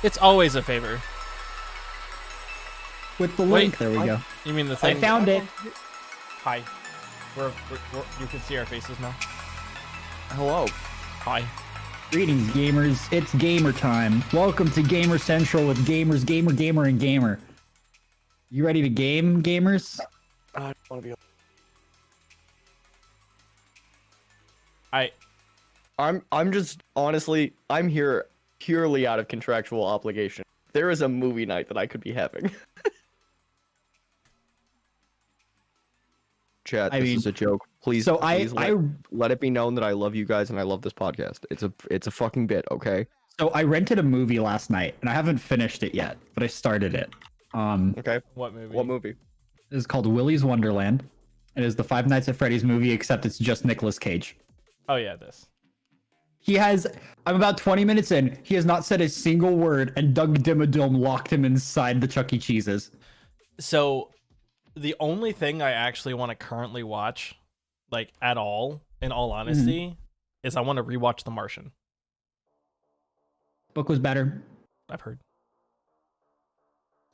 It's always a favor. With the link, there we go. You mean the thing? I found it. Hi. We're you can see our faces now. Hello. Hi. Greetings, gamers. It's gamer time. Welcome to Gamer Central with gamers, gamer, and gamer. You ready to game, gamers? I don't want to be. I'm just honestly, I'm here purely out of contractual obligation. There is a movie night that I could be having. Chat, this is a joke. Please, So please I let it be known that I love you guys and I love this podcast. It's a fucking bit, okay? so I rented a movie last night and I haven't finished it yet, but I started it. Okay. What movie? What movie? It's called Willy's Wonderland. It is the Five Nights at Freddy's movie, except it's just Nicolas Cage. Oh yeah, this. I'm about 20 minutes in. He has not said a single word, and Doug Dimmadome locked him inside the Chuck E. Cheese's. So, the only thing I actually want to currently watch, like at all, in all honesty, is I want to rewatch The Martian. Book was better. I've heard.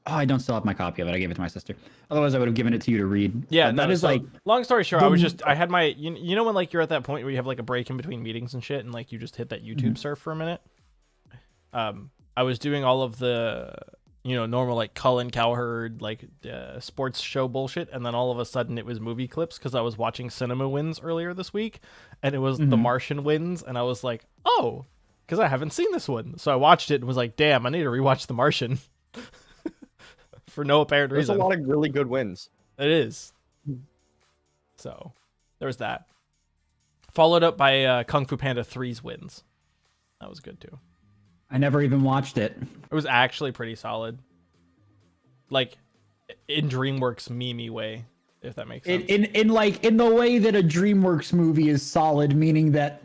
Oh, I don't still have my copy of it. I gave it to my sister. Otherwise, I would have given it to you to read. Yeah, But no, that is so, like long story short, the- I had my, you know when like you're at that point where you have like a break in between meetings and shit, and like you just hit that YouTube surf for a minute. I was doing all of the, normal like Colin Cowherd like sports show bullshit, and then all of a sudden it was movie clips because I was watching Cinema Wins earlier this week, and it was The Martian Wins, and I was like, oh, because I haven't seen this one, so I watched it and was like, damn, I need to rewatch The Martian. For no apparent There's reason. a lot of really good wins. It is. So, there was that. Followed up by Kung Fu Panda 3's wins. That was good too. I never even watched it. It was actually pretty solid. Like, in DreamWorks meme way, if that makes sense. In the way that a DreamWorks movie is solid, meaning that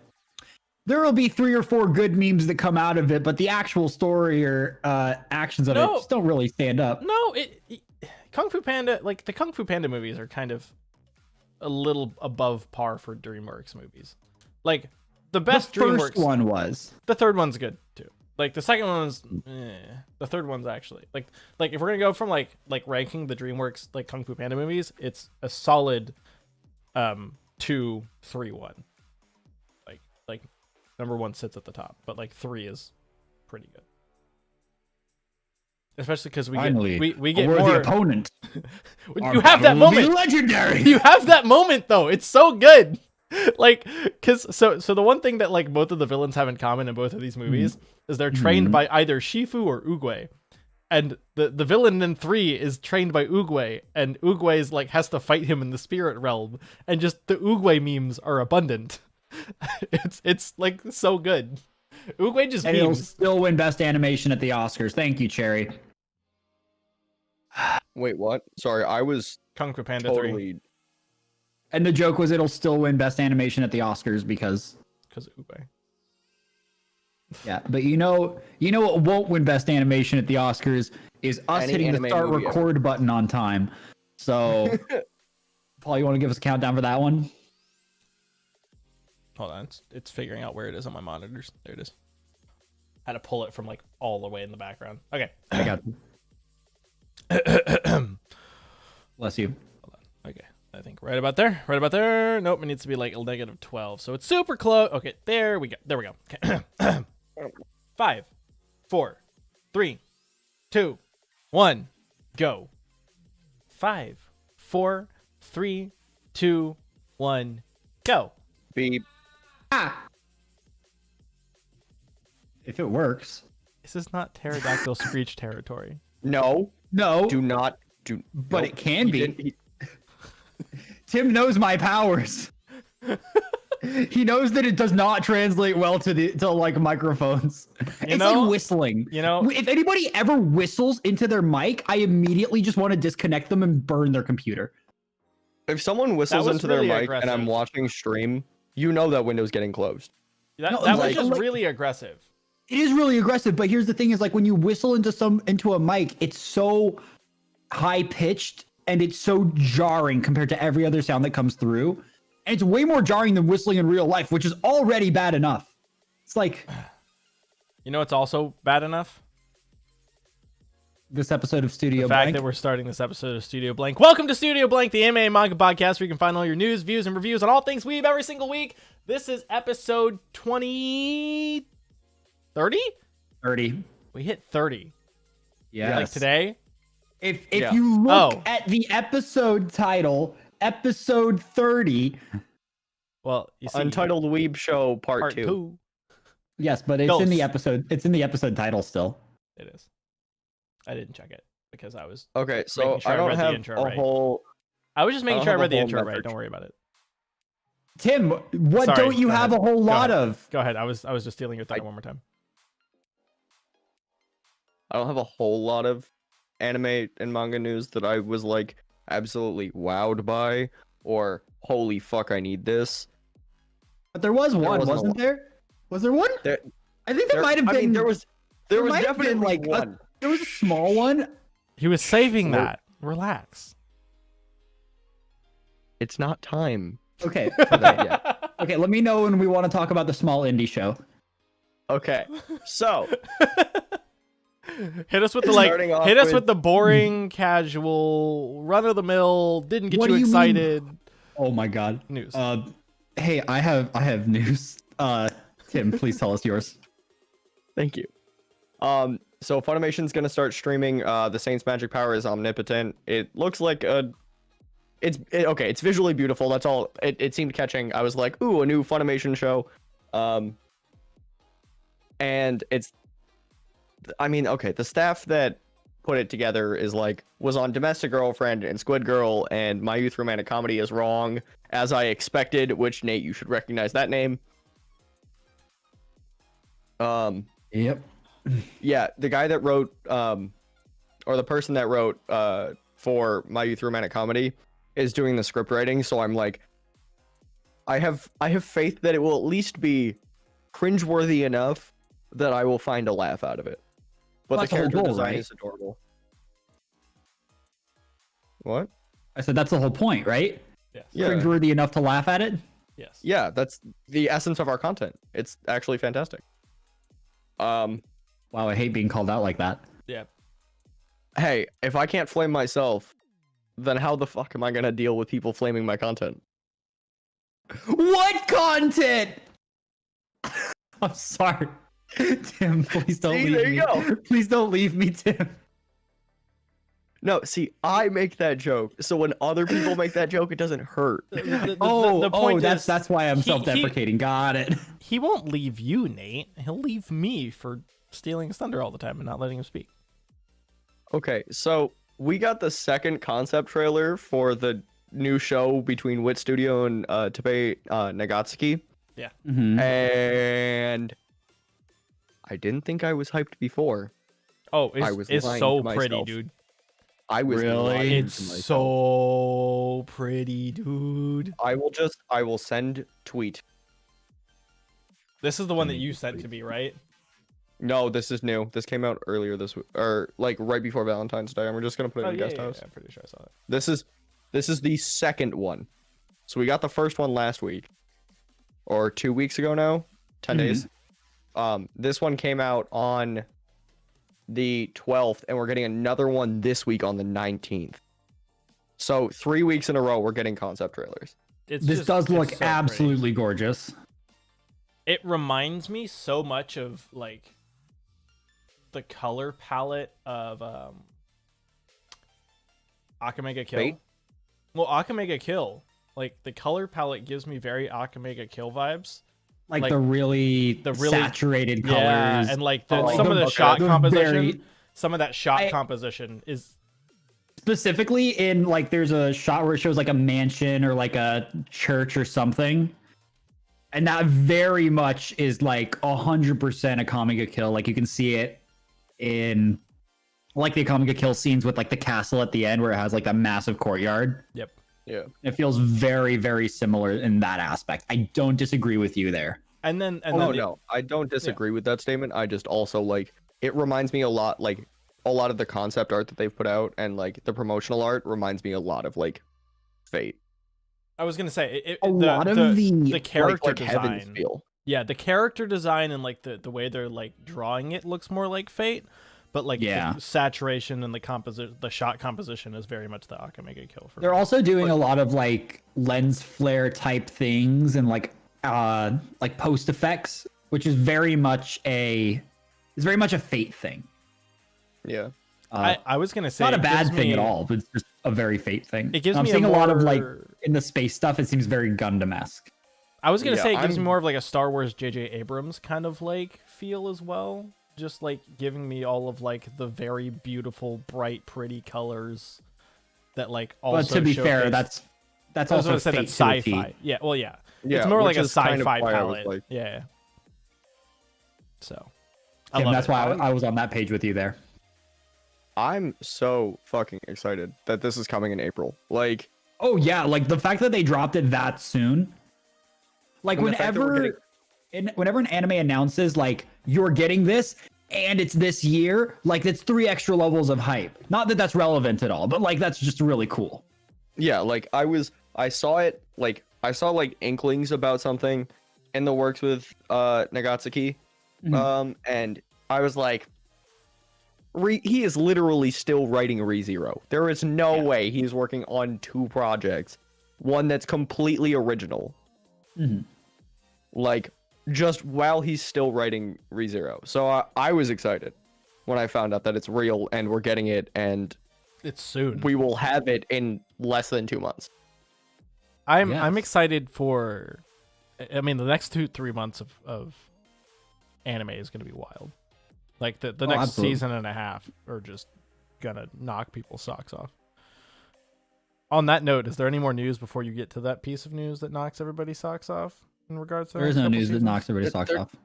there will be 3 or 4 good memes that come out of it, but the actual story or actions of it just don't really stand up. No, Kung Fu Panda, like the Kung Fu Panda movies are kind of a little above par for DreamWorks movies. Like the best The DreamWorks first one was. The third one's good too. Like the second one's the third one's actually like if we're gonna go from like ranking the DreamWorks like Kung Fu Panda movies, it's a solid 2, 3, 1. Like number 1 sits at the top, but like 3 is pretty good. Especially because we get we're more the opponent. You have that moment. Legendary. You have that moment though. It's so good. Like, so the one thing that like both of the villains have in common in both of these movies is they're trained by either Shifu or Oogway, and the villain in 3 is trained by Oogway, and Oogway's like has to fight him in the spirit realm, and just the Oogway memes are abundant. It's like so good. Oogway just And it'll memes. still win Best Animation at the Oscars. Thank you, Cherry. Wait, what? Sorry, I was Kung Fu Panda 3 totally. And the joke was it'll still win Best Animation at the Oscars because because Oogway. yeah. But you know what won't win Best Animation at the Oscars is us Any hitting the anime start movie ever. record button on time. So, Paul, you want to give us a countdown for that one? Hold on, it's figuring out where it is on my monitors. There it is. I had to pull it from like all the way in the background. Okay. I got you. Bless you. Hold on. Okay. I think right about there. Right about there. Nope, it needs to be like a negative 12. So it's super close. Okay, there we go. There we go. Okay. 5, 4, 3, 2, 1, go. 5, 4, 3, 2, 1, go. Beep. If it works. This is not pterodactyl screech territory. No, No, do not do. but nope. it can He be. didn't- he- Tim knows my powers. He knows that it does not translate well to like microphones. It's know- like whistling. If anybody ever whistles into their mic, I immediately just want to disconnect them and burn their computer. If someone whistles was into really their mic aggressive. and I'm watching stream, you know that window's getting closed. That, No, that was like- just like- really aggressive. It is really aggressive, but here's the thing: is like when you whistle into a mic, it's so high pitched and it's so jarring compared to every other sound that comes through. And it's way more jarring than whistling in real life, which is already bad enough. It's like You know, it's also bad enough. this episode of Studio The fact Blank. that we're starting this episode of Studio Blank. Welcome to Studio Blank, the anime and manga podcast where you can find all your news, views, and reviews on all things weeb every single week. This is episode 30? 30. We hit 30. Yes. Like today. If Yeah. you look Oh. at the episode title, episode 30, Well, you see, Untitled Weeb Show Part, part 2. 2. Yes, but it's in the Dos. episode. It's in the episode title still. It is. I didn't check it because I was. Okay, so Making sure I I don't read the have intro a right. whole. I was just making don't sure I have a read the whole intro right. message. Don't worry about it. Tim, what Sorry, don't you go have ahead. a whole Go lot ahead. of? Go ahead. I was just stealing your thunder one more time. I don't have a whole lot of anime and manga news that I was like absolutely wowed by or holy fuck I need this. But there was one, wasn't a wasn't lot. there? Was there one? There, I think there might have been. I mean, there was might have been, definitely like, one. There was a small one. He was saving Well- that. Relax. It's not time. Okay. Okay. Let me know when we want to talk about the small indie show. Okay, so Hit us with the like. Starting off Hit us with with- the boring, casual, run of the mill. Didn't get What you do you mean? excited. Oh my god. News. Hey, I have news. Tim, please tell us yours. thank you. So Funimation's gonna start streaming. The Saints' magic power is omnipotent. It looks like okay. It's visually beautiful. That's all. It seemed catching. I was like, ooh, a new Funimation show. And it's. I mean, okay. The staff that put it together was on Domestic Girlfriend and Squid Girl, and My Youth Romantic Comedy is wrong, as I expected. Which, Nate, you should recognize that name. Yep. Yeah, the guy that wrote, or the person that wrote, for My Youth Romantic Comedy is doing the script writing. So I'm like, I have faith that it will at least be cringeworthy enough that I will find a laugh out of it. But Well, the that's the whole character goal, design right? is adorable. What? I said that's the whole point, right? Yes. Yeah. Cringeworthy enough to laugh at it. Yes. Yeah, that's the essence of our content. It's actually fantastic. Wow, I hate being called out like that. Yeah. Hey, if I can't flame myself, then how the fuck am I gonna deal with people flaming my content? What content? I'm sorry. Tim, please don't See, leave there me. you go. Please don't leave me, Tim. No, see, I make that joke, so when other people make that joke, it doesn't hurt. The point is, that's why I'm he- self-deprecating. Got it. he won't leave you, Nate. He'll leave me for stealing his thunder all the time and not letting him speak. Okay, so we got the second concept trailer for the new show between Wit Studio and Teppei Nagatsuki, Mhm. and I didn't think I was hyped before. Oh, I was it's lying so to pretty, myself. dude. I was Really? lying to It's myself. so pretty, dude. I will send tweet. This is the one that Send me you the sent to tweet. me, right? No, this is new. This came out earlier this week, or like right before Valentine's Day, and we're just gonna put it in the guest house. I'm pretty sure I saw it. This is the second one. So we got the first one last week, or 2 weeks ago now, 10 days. This one came out on the 12th, and we're getting another one this week on the 19th. So 3 weeks in a row, we're getting concept trailers. It's This just- does it's look so pretty. absolutely gorgeous. It reminds me so much of like the color palette of Akamega Kill. Fate? Well, Akamega Kill, like the color palette gives me very Akamega Kill vibes. Like, Like, the really the really- saturated colors. Yeah, and like Oh, some of the okay. shot The composition, very- some of that shot I- composition is Specifically in like there's a shot where it shows like a mansion or like a church or something. And that very much is like 100% a Kamiga Kill. Like you can see it in like the Kamiga Kill scenes with like the castle at the end where it has like that massive courtyard. yep. Yeah. It feels very, very similar in that aspect. I don't disagree with you there. And then Oh then no, I don't disagree with that statement. I just also like it reminds me a lot of the concept art that they've put out, and like the promotional art reminds me a lot of like Fate. I was gonna say A lot of the character like Heaven's design. feel. Yeah, the character design and like the way they're like drawing it looks more like Fate, but like Yeah. the saturation and the shot composition is very much the Akamega Kill for They're me. also doing a lot of like lens flare type things and like post effects, which is very much a Fate thing. Yeah. I was gonna say Not a it bad gives thing me- at all, but it's just a very Fate thing. It gives I'm me seeing a lot of like more- in the space stuff. It seems very Gundam-esque. I was gonna Yeah, say it gives me I'm- more of like a Star Wars J.J. Abrams kind of like feel as well. Just like giving me all of like the very beautiful, bright, pretty colors that like also. But to be fair, showcase- that's I was also gonna say fate that's to a T. sci-fi. Yeah, well, yeah. Yeah, It's more like which a is kind of sci-fi why I was palette. like- Yeah. So. Tim, love that's it. why I was on that page with you there. I'm so fucking excited that this is coming in April. Like, Oh yeah, like the fact that they dropped it that soon. Like And the fact that we're whenever an anime announces like you're getting this and it's this year, like that's 3 extra levels of hype. Not that that's relevant at all, but like that's just really cool. yeah, like I saw it, like I saw like inklings about something in the works with Nagatsuki. And I was like, he is literally still writing ReZero. There is no way he's working on 2 projects, one that's completely original. Mhm. Like, just while he's still writing ReZero. So I was excited when I found out that it's real and we're getting it and It's soon. we will have it in less than 2 months. I'm Yes. excited for. I mean, the next 2-3 months of anime is gonna be wild. Like the next absolutely. season and a half are just gonna knock people's socks off. On that note, is there any more news before you get to that piece of news that knocks everybody's socks off in regards to There the is next no couple news that seasons? knocks everybody's socks There- off.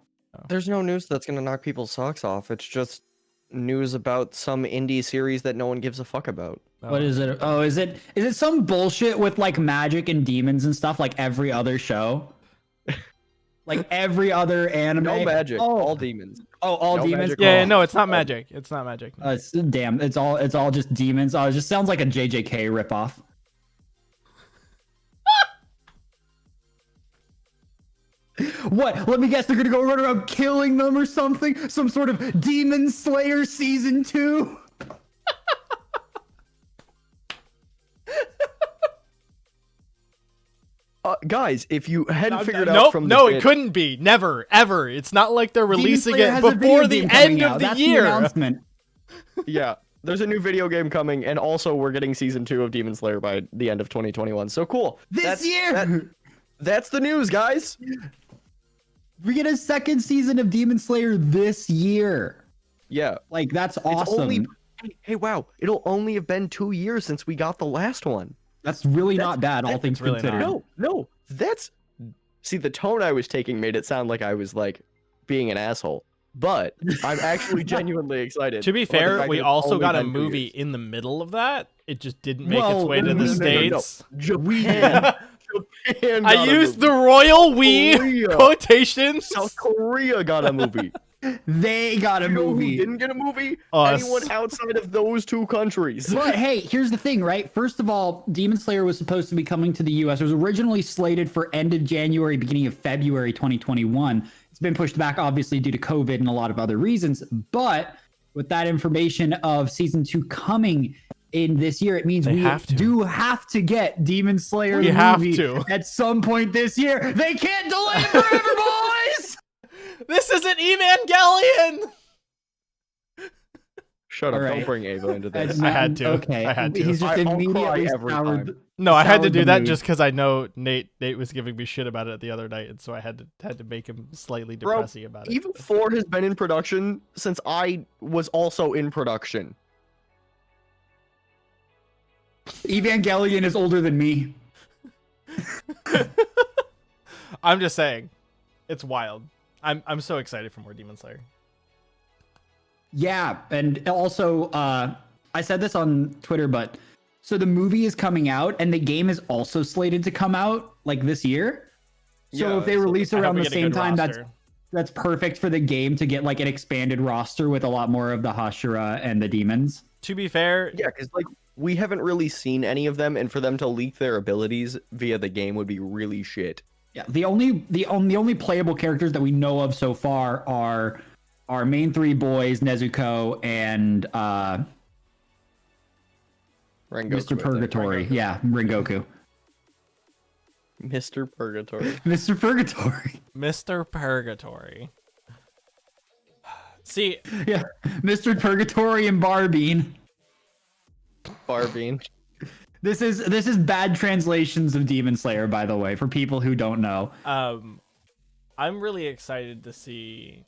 There's no news that's gonna knock people's socks off. It's just news about some indie series that no one gives a fuck about. What is it? Oh, is it some bullshit with like magic and demons and stuff like every other show? Like every other anime? No magic, Oh, all demons. all no demons. magic. Yeah, Oh. no, it's not magic. It's not magic. It's damn. It's all just demons. Oh, it just sounds like a JJK ripoff. What? Let me guess. They're gonna go run around killing them or something. Some sort of Demon Slayer season 2. Guys, if you hadn't figured out Nope, from no, the it couldn't be. Never, ever. It's not like they're Demon releasing Slayer it has a video before the game coming end out. of the That's year. announcement. yeah, there's a new video game coming, and also we're getting season 2 of Demon Slayer by the end of 2021. So cool. This year, That's the news, guys. we get a second season of Demon Slayer this year. Yeah, Like that's it's awesome. only. Hey, wow! It'll only have been 2 years since we got the last one. That's really not bad, all things really not. considered. No, that's. See, the tone I was taking made it sound like I was like being an asshole, but I'm actually genuinely excited. To be about the fair, fact we that it's also only got a been 2 movie years. in the middle of that. It just didn't make its Well, way to no, the no, no, no, States. Japan. Japan I got a used the movie. royal we Korea. quotations. South Korea got a movie. They got a You know who movie. didn't get a movie? Us. Anyone outside of those 2 countries. But hey, here's the thing, right? First of all, Demon Slayer was supposed to be coming to the US. It was originally slated for end of January, beginning of February 2021. It's been pushed back, obviously, due to COVID and a lot of other reasons. But with that information of season 2 coming in this year, it means They we have to. do have to get Demon Slayer We the have movie to. at some point this year. They can't delay it forever, boys! This isn't Evangelion. Shut up! All right. Don't bring Ava into this. That's I had not- to. Okay, I had to. He's just I'll cry immediately every soured. time. No, I had to soured do the that mood. just because I know Nate was giving me shit about it the other night, and so I had to make him slightly Bro, depressy about it. Even 4 has been in production since I was also in production. Evangelion is older than me. I'm just saying, it's wild. I'm so excited for more Demon Slayer. Yeah, and also I said this on Twitter, but so the movie is coming out and the game is also slated to come out like this year. So Yeah, if they so release I hope around we the get a same good time, roster. that's perfect for the game to get like an expanded roster with a lot more of the Hashira and the demons. To be fair, Yeah, because like we haven't really seen any of them, and for them to leak their abilities via the game would be really shit. Yeah, the only playable characters that we know of so far are our main 3 boys, Nezuko and Rengoku, I Mr. think. Purgatory. Yeah, Rengoku. Mr. Purgatory. Mr. Purgatory. Mr. Purgatory. See, Yeah, Mr. Purgatory and Barbean. Barbean. This is bad translations of Demon Slayer, by the way, for people who don't know. I'm really excited to see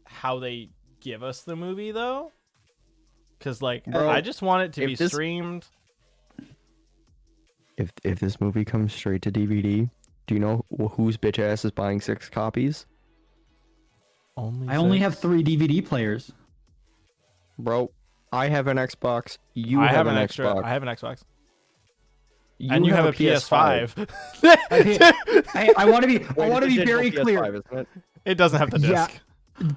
how they give us the movie though, because like Bro, I just want it to if be this- streamed. If this movie comes straight to DVD, do you know whose bitch ass is buying 6 copies? I only have 3 DVD players. Bro, I have an Xbox. You I have have an extra. Xbox. I have an Xbox. You And you have a PS5. PS5. I want to be Wait, I want to it's be a very digital clear. PS5, isn't it? It doesn't have the disc. Yeah.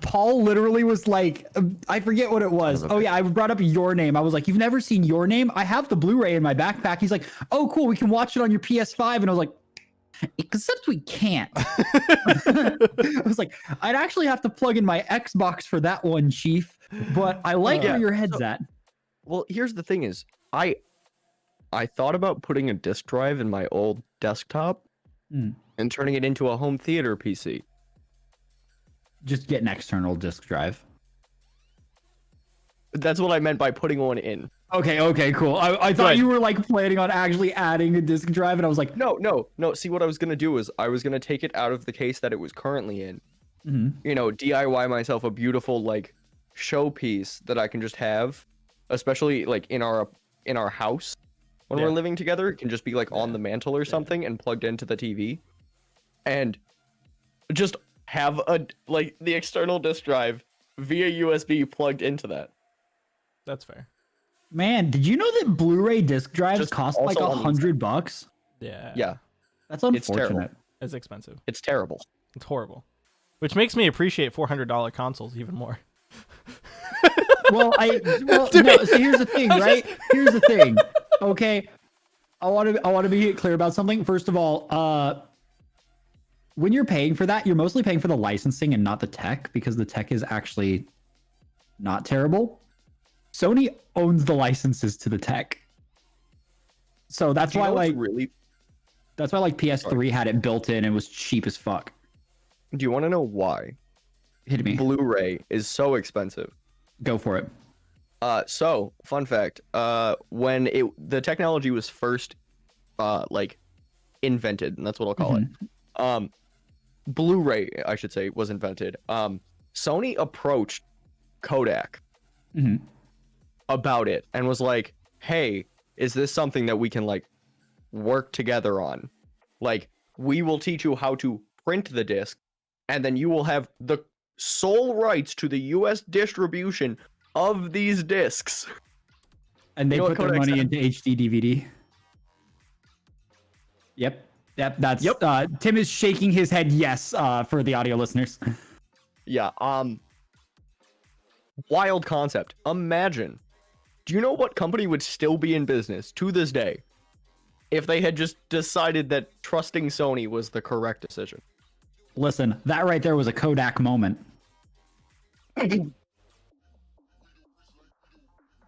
Paul literally was like, I forget what it was. Son of a Oh yeah, I brought up Your Name. I was like, you've never seen Your Name? I have the Blu-ray in my backpack. He's like, oh cool, we can watch it on your PS5. And I was like, except we can't. I was like, I'd actually have to plug in my Xbox for that one, Chief. But I like Yeah, where your head's so- at. Well, here's the thing is, I thought about putting a disk drive in my old desktop Hmm. and turning it into a home theater PC. Just get an external disk drive. That's what I meant by putting one in. Okay, cool. I thought Good. you were like planning on actually adding a disk drive, and I was like, No. See, what I was gonna do is I was gonna take it out of the case that it was currently in. mhm. You know, DIY myself a beautiful like showpiece that I can just have, especially like in our house when Yeah. we're living together. It can just be like on the mantle or something and plugged into the TV, and just have the external disk drive via USB plugged into that. That's fair. Man, did you know that Blu-ray disc drives Just cost like also on the $100? Yeah. Yeah, That's It's terrible. unfortunate. It's expensive. it's terrible. It's horrible. Which makes me appreciate $400 consoles even more. Well, no. So here's the thing, right? Here's the thing. Okay, I want to be clear about something. First of all, when you're paying for that, you're mostly paying for the licensing and not the tech, because the tech is actually not terrible. Sony owns the licenses to the tech, so that's Do you why know what's like really? PS3 had it built in and was cheap as fuck. Do you want to know why Hit me. Blu-ray is so expensive? Go for it. So fun fact, when the technology was first like invented, and that's what I'll call it. Blu-ray, I should say, was invented. Sony approached Kodak Mhm. about it and was like, "Hey, is this something that we can like work together on? Like, we will teach you how to print the disc, and then you will have the sole rights to the US distribution of these discs." And they You know put what their Kodak money said? into HD DVD. Yep. That's Yep. Tim is shaking his head yes for the audio listeners. Yeah, wild concept. Imagine. Do you know what company would still be in business to this day if they had just decided that trusting Sony was the correct decision? Listen, that right there was a Kodak moment.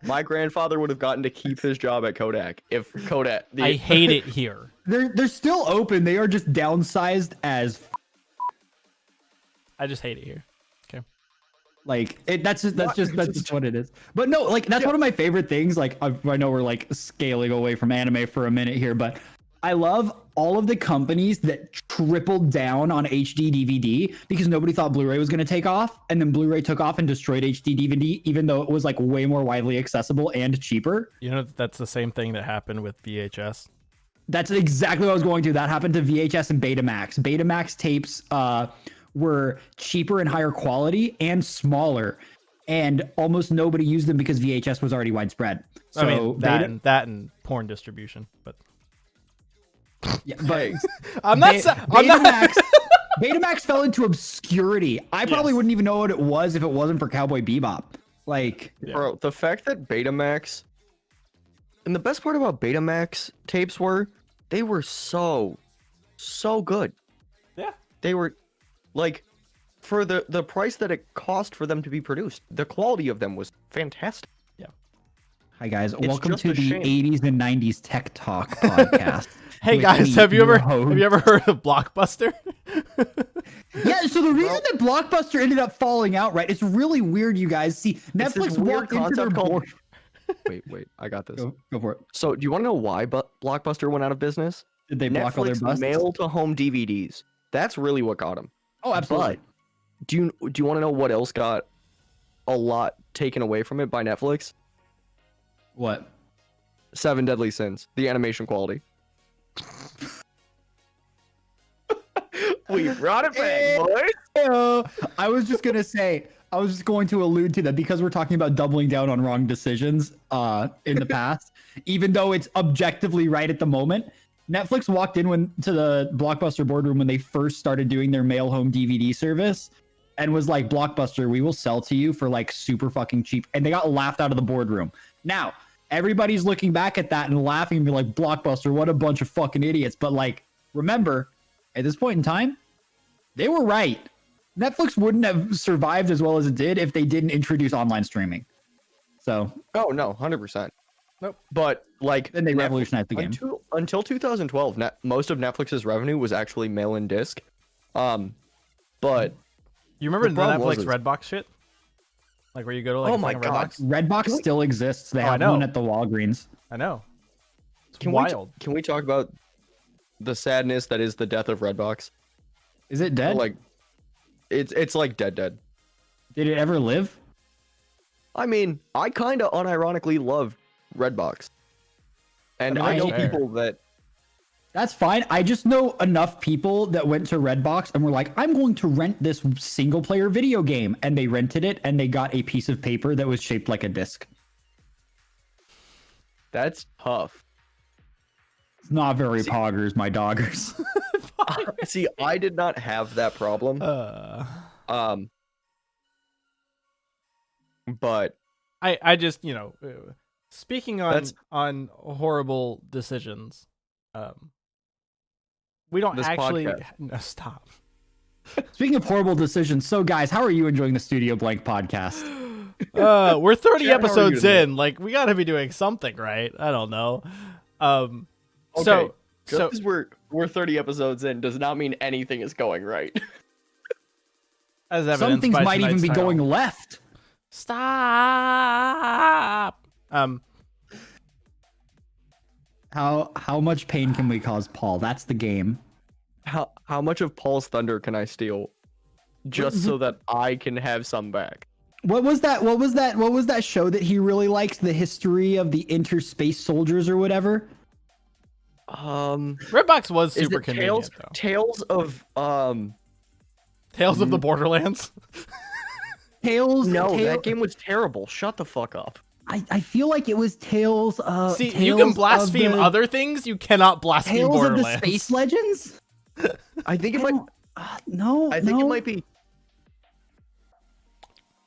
My grandfather would have gotten to keep his job at Kodak if Kodak. I hate it here. They're still open. They are just downsized as I just hate it here. Okay. like it. That's just what it is. But no, like that's one of my favorite things. Like I know we're like scaling away from anime for a minute here, but I love all of the companies that tripled down on HD DVD because nobody thought Blu-ray was going to take off, and then Blu-ray took off and destroyed HD DVD, even though it was like way more widely accessible and cheaper. You know, that's the same thing that happened with VHS. That's exactly what I was going to. That happened to VHS and Betamax. Betamax tapes were cheaper and higher quality and smaller, and almost nobody used them because VHS was already widespread. So I mean, Beta- that and porn distribution, but yeah, but I'm not. I'm not. Betamax, Betamax fell into obscurity. I probably Yes. wouldn't even know what it was if it wasn't for Cowboy Bebop. Like, Yeah. Bro, the fact that Betamax, and the best part about Betamax tapes were they were so good. Yeah. They were like, for the price that it cost for them to be produced, the quality of them was fantastic. hi guys, welcome just to a the shame. 80s and 90s Tech Talk podcast. Hey with guys, me, have you your ever host. heard of Blockbuster? Yeah, so the reason that Blockbuster ended up falling out, right? It's really weird, you guys. See, this Netflix weird walked into their concept called- board. Wait, I got this. Go for it. So, do you want to know why Blockbuster went out of business? Did they block all their Netflix busts? mail to home DVDs. That's really what got them. Oh, absolutely. But do you want to know what else got a lot taken away from it by Netflix? What? 7 Deadly Sins, the animation quality. We brought it back, boys. I was just going to allude to that because we're talking about doubling down on wrong decisions in the past, even though it's objectively right at the moment. Netflix walked in to the Blockbuster boardroom when they first started doing their mail home DVD service and was like, Blockbuster, we will sell to you for like super fucking cheap. And they got laughed out of the boardroom. Now, everybody's looking back at that and laughing and be like, Blockbuster, what a bunch of fucking idiots. But like, remember, at this point in time, they were right. Netflix wouldn't have survived as well as it did if they didn't introduce online streaming. So, Oh no, 100%. Nope. But like, then they revolutionized the game. Until 2012, most of Netflix's revenue was actually mail-in disc. But You remember The the problem was Netflix is- Redbox shit? Like where you go to like Oh a my fucking God. Redbox? Redbox still exists. They Oh, I have know. one at the Walgreens. I know. It's can wild. can we talk about the sadness that is the death of Redbox? Is it dead? Like, it's like dead. Did it ever live? I mean, I kind of unironically love Redbox, and I mean, I know that's fair. people that That's fine. I just know enough people that went to Redbox and were like, I'm going to rent this single player video game. And they rented it and they got a piece of paper that was shaped like a disc. that's tough. It's not very poggers, my doggers. See, I did not have that problem. But I just speaking on That's- on horrible decisions, we don't This actually podcast. no stop. Speaking of horrible decisions, so guys, how are you enjoying the Studio Blank podcast? We're 30 Chad, how are you episodes today? in. Like we got to be doing something, right? I don't know. Okay, So just so because we're 30 episodes in does not mean anything is going right. as evidenced Some things by might even tonight's be title. going left. Stop. How much pain can we cause Paul? That's the game. How much of Paul's thunder can I steal, just so that I can have some back? What was that show that he really liked? The history of the interspace soldiers or whatever? Redbox was Is super it convenient though. Tales of Tales of the Borderlands. Tales. No, Tale- that game was terrible. Shut the fuck up. I feel like it was Tales. See, Tales you can of blaspheme the- other things. You cannot blaspheme Tales of the Borderlands. Space Legends. I think it might. No, I think no. it might be.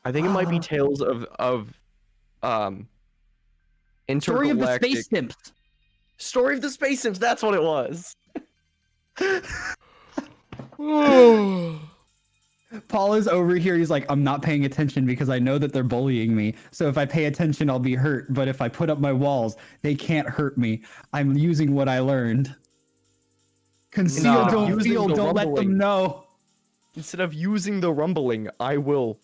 I think it might be Tales of Story of the intergalactic. Space Simps. Story of the Space Sims. That's what it was. Paul is over here. He's like, I'm not paying attention because I know that they're bullying me. So if I pay attention, I'll be hurt. But if I put up my walls, they can't hurt me. I'm using what I learned. Conceal, No. don't Using feel, the don't let them rumbling. know. Instead of using the rumbling, I will.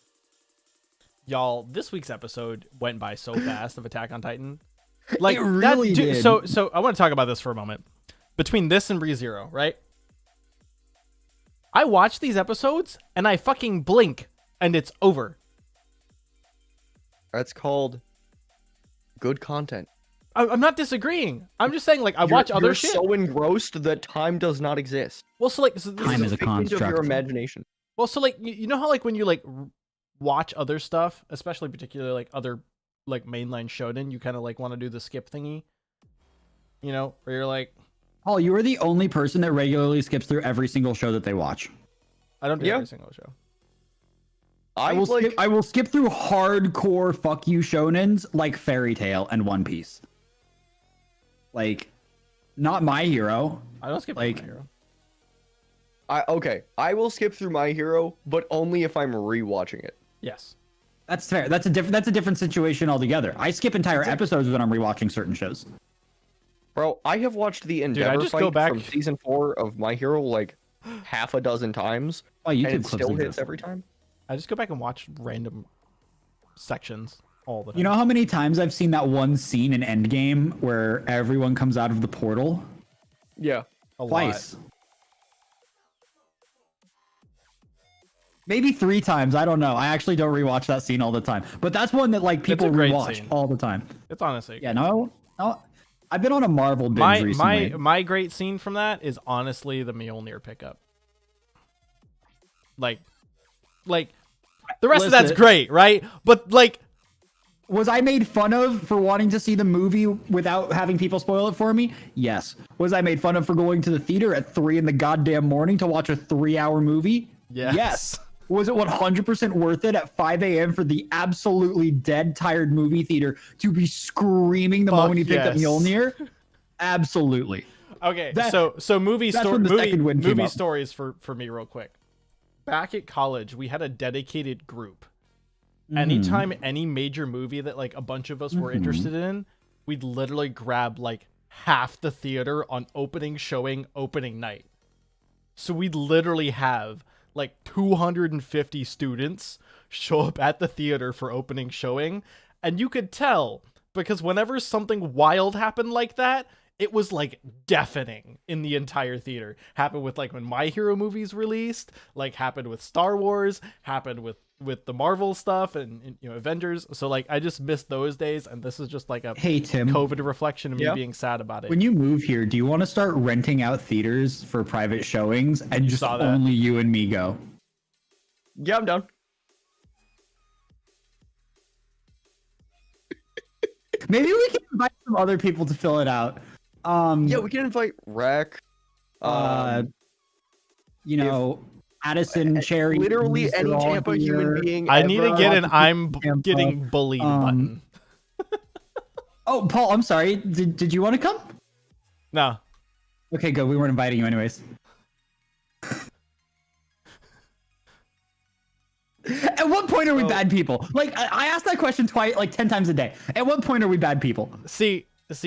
Y'all, this week's episode went by so fast of Attack on Titan. Like It really dude, did. So I want to talk about this for a moment. Between this and ReZero, right? I watch these episodes and I fucking blink and it's over. That's called good content. I'm not disagreeing. I'm just saying, like, I watch other you're shit. so engrossed that time does not exist. Well, so like, so this Time is is a Figment of construct. your imagination. well, so like, you know how like when you like watch other stuff, especially particularly like other like mainline shonen, you kind of like want to do the skip thingy. You know, where you're like, Paul, you are the only person that regularly skips through every single show that they watch. I don't do Yeah. every single show. I will skip through hardcore fuck you shonens like Fairy Tail and One Piece. Like, not My Hero. I don't skip Like- My Hero. Okay, I will skip through My Hero, but only if I'm rewatching it. Yes. That's fair. That's a different situation altogether. I skip entire episodes when I'm rewatching certain shows. Bro, I have watched the I Endeavor just fight go back- from season 4 of My Hero like half a dozen times, Oh, and YouTube it clips still hits exist. every time. I just go back and watch random sections. all the time. You know how many times I've seen that one scene in Endgame where everyone comes out of the portal? Yeah. a Twice. lot. Maybe 3 times. I don't know. I actually don't rewatch that scene all the time. But that's one that like people great rewatch scene. all the time. It's honestly Yeah, no. I've been on a Marvel binge recently. my great scene from that is honestly the Mjolnir pickup. Like the rest of that's Listen. great, right? But like Was I made fun of for wanting to see the movie without having people spoil it for me? Yes. Was I made fun of for going to the theater at 3 in the goddamn morning to watch a 3-hour movie? Yes. Yes. Was it 100% worth it at 5 a.m. for the absolutely dead, tired movie theater to be screaming the moment he picked up yes. Mjolnir? Absolutely. okay, That- so movie that's when the second wind came movie up. stories for me real quick. Back at college, we had a dedicated group. Anytime any major movie that like a bunch of us were interested in, we'd literally grab like half the theater on opening showing opening night. So we'd literally have like 250 students show up at the theater for opening showing, and you could tell because whenever something wild happened like that, it was like deafening in the entire theater. Happened with like when My Hero movies released, like happened with Star Wars, happened with the Marvel stuff and you know Avengers. So like I just missed those days, and this is just like a Hey, Tim. COVID reflection of me Yeah. being sad about it. When you move here, do you want to start renting out theaters for private showings and just saw that. only you and me go? Yeah, I'm down. Maybe we can invite some other people to fill it out. Yeah, we can invite Rec. You know, Addison, Cherry. Literally these are any all Tampa here. human being. I need to ever. get an I'm Tampa. getting bullied button. Oh, Paul, I'm sorry. Did you want to come? No. Okay, good. We weren't inviting you anyways. At what point are we bad people? Like, I ask that question twice, like 10 times a day. At what point are we bad people? See,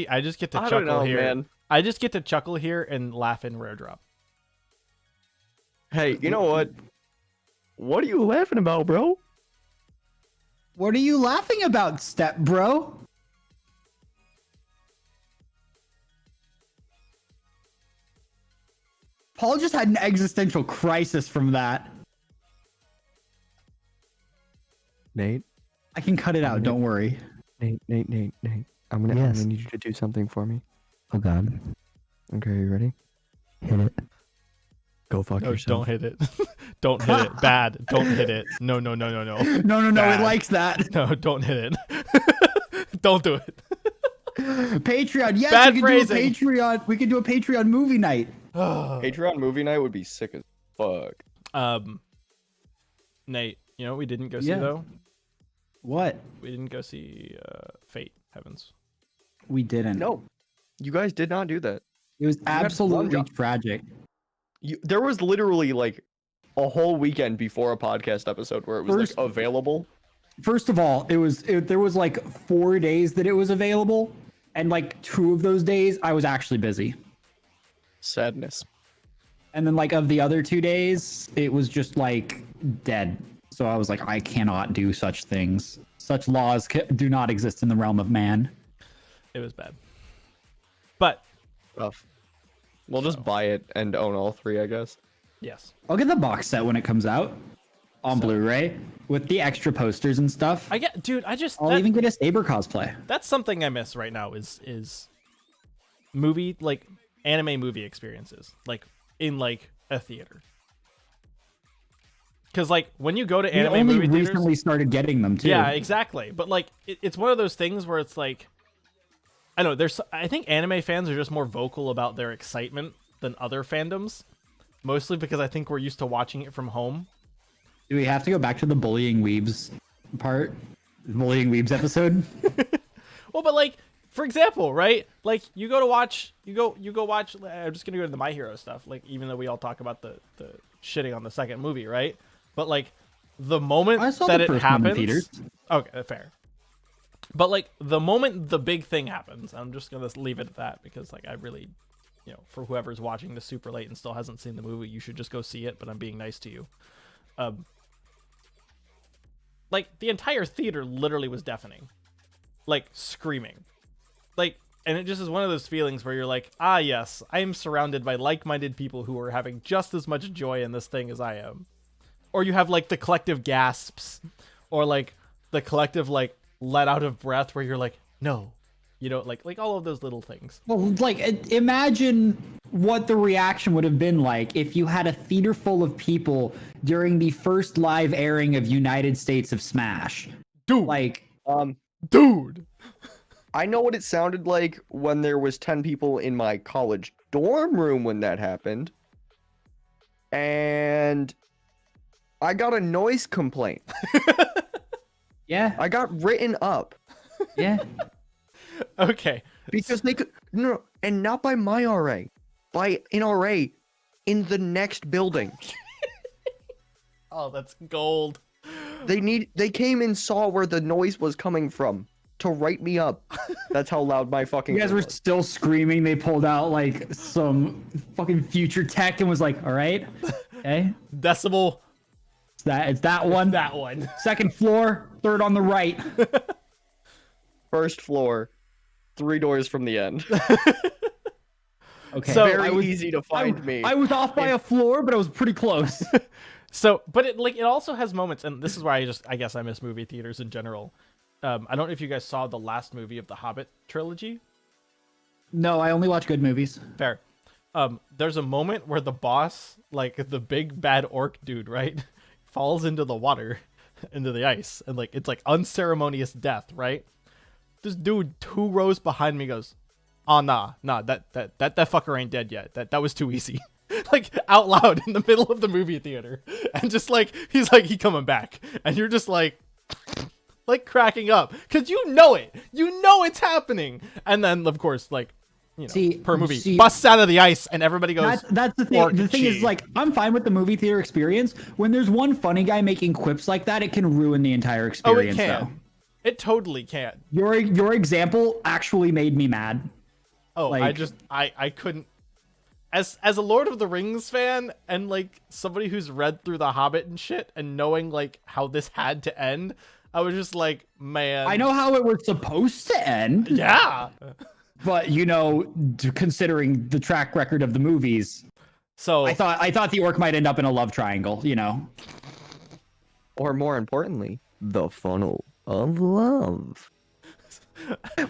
I just get to I chuckle don't know, here. man. I just get to chuckle here and laugh in Rare Drop. Hey, you know what? What are you laughing about, bro? What are you laughing about, step bro? Paul just had an existential crisis from that. Nate, I can cut it out, don't worry. Nate. I'm gonna Yes. need you to do something for me. Oh god. Okay, are you ready? Hit it. Go fuck No, yourself. don't hit it. Don't hit it. Bad. Don't hit it. No. No, Bad. it likes that. No, don't hit it. Don't do it. Patreon. Yes, Bad we can phrasing. do a Patreon. We can do a Patreon movie night. Patreon movie night would be sick as fuck. Nate, you know what we didn't go see Yeah. though? What? We didn't go see Fate Heavens. We didn't. No, you guys did not do that. It was had one absolutely job. tragic. There was literally like a whole weekend before a podcast episode where it was First- like available. First of all, there was like 4 days that it was available, and like 2 of those days I was actually busy. Sadness. And then like of the other 2 days, it was just like dead. So I was like, I cannot do such things. Such laws do not exist in the realm of man. It was bad. But Rough. We'll just buy it and own all 3, I guess. yes. I'll get the box set when it comes out on Blu-ray with the extra posters and stuff. Dude, I just I'll even get a Saber cosplay. that's something I miss right now is movie like anime movie experiences like in like a theater. Because like when you go to We anime only movie theaters, recently started getting them too. yeah, exactly. But like it's one of those things where it's like I don't know. I think anime fans are just more vocal about their excitement than other fandoms, mostly because I think we're used to watching it from home. Do we have to go back to the bullying weebs part? The bullying weebs episode? Well, but like for example, right? Like you go watch. I'm just gonna go to the My Hero stuff. Like even though we all talk about the shitting on the second movie, right? But like the moment I saw that the it first one in happens, theaters. okay, fair. But like the moment the big thing happens, I'm just gonna leave it at that because like I really, you know, for whoever's watching this super late and still hasn't seen the movie, you should just go see it. But I'm being nice to you. like the entire theater literally was deafening, like screaming, like, and it just is one of those feelings where you're like, ah, yes, I am surrounded by like-minded people who are having just as much joy in this thing as I am. Or you have like the collective gasps, or like the collective like let out of breath where you're like, no, you know, like all of those little things. Well, like imagine what the reaction would have been like if you had a theater full of people during the first live airing of United States of Smash. Dude, Like, dude. I know what it sounded like when there was 10 people in my college dorm room when that happened. And I got a noise complaint. yeah, I got written up yeah. Okay. because they could no, and not by my RA, by an RA in the next building. Oh, that's gold. They came and saw where the noise was coming from to write me up. That's how loud my fucking You guys room were was. still screaming. They pulled out like some fucking future tech and was like, all right, okay, Decibel. it's that one. That one. Second floor, third on the right. First floor, 3 doors from the end. Okay, So, Very easy to find me. I was off by a floor, but I was pretty close. So, but it also has moments, and this is where I guess I miss movie theaters in general. I don't know if you guys saw the last movie of the Hobbit trilogy. No, I only watch good movies. Fair. There's a moment where the boss, like the big bad orc dude, right, falls into the water, into the ice, and like it's like unceremonious death, right? This dude 2 rows behind me goes, "Oh nah, that fucker ain't dead yet. That was too easy." Like out loud in the middle of the movie theater, and just like he coming back, and you're just like cracking up because you know it's happening, and then of course like, you know, per movie busts out of the ice and everybody goes. That's the thing. "Orc The thing is, chi." like, I'm fine with the movie theater experience. When there's one funny guy making quips like that, it can ruin the entire Oh, it experience. can. Though It totally can. your example actually made me mad. Oh, Like- I couldn't. As a Lord of the Rings fan and like somebody who's read through The Hobbit and shit and knowing like how this had to end, I was just like, man. I know how it was supposed to end, Yeah. but you know, considering the track record of the movies, So I thought the orc might end up in a love triangle. You know, Or more importantly, the funnel of love.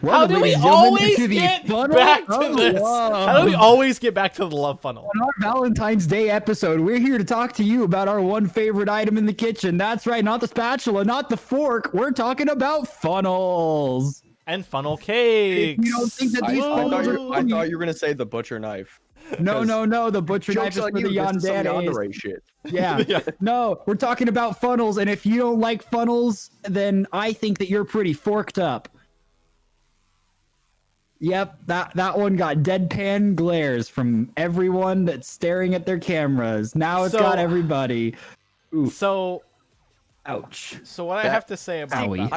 how do we always get back to this? How do we always get back to the love funnel? On our Valentine's Day episode, we're here to talk to you about our one favorite item in the kitchen. That's right, not the spatula, not the fork. We're talking about funnels. And funnel cakes. You don't think that I these thought funnels you were gonna say the butcher knife. No, the butcher knife Joke's is on for the you. This is some yandere. yandere shit. Yeah. Yeah. No, we're talking about funnels, and if you don't like funnels, then I think that you're pretty forked up. Yep, that one got deadpan glares from everyone that's staring at their cameras. Now it's So- got everybody. So Ouch. what I have to say about Owie. that.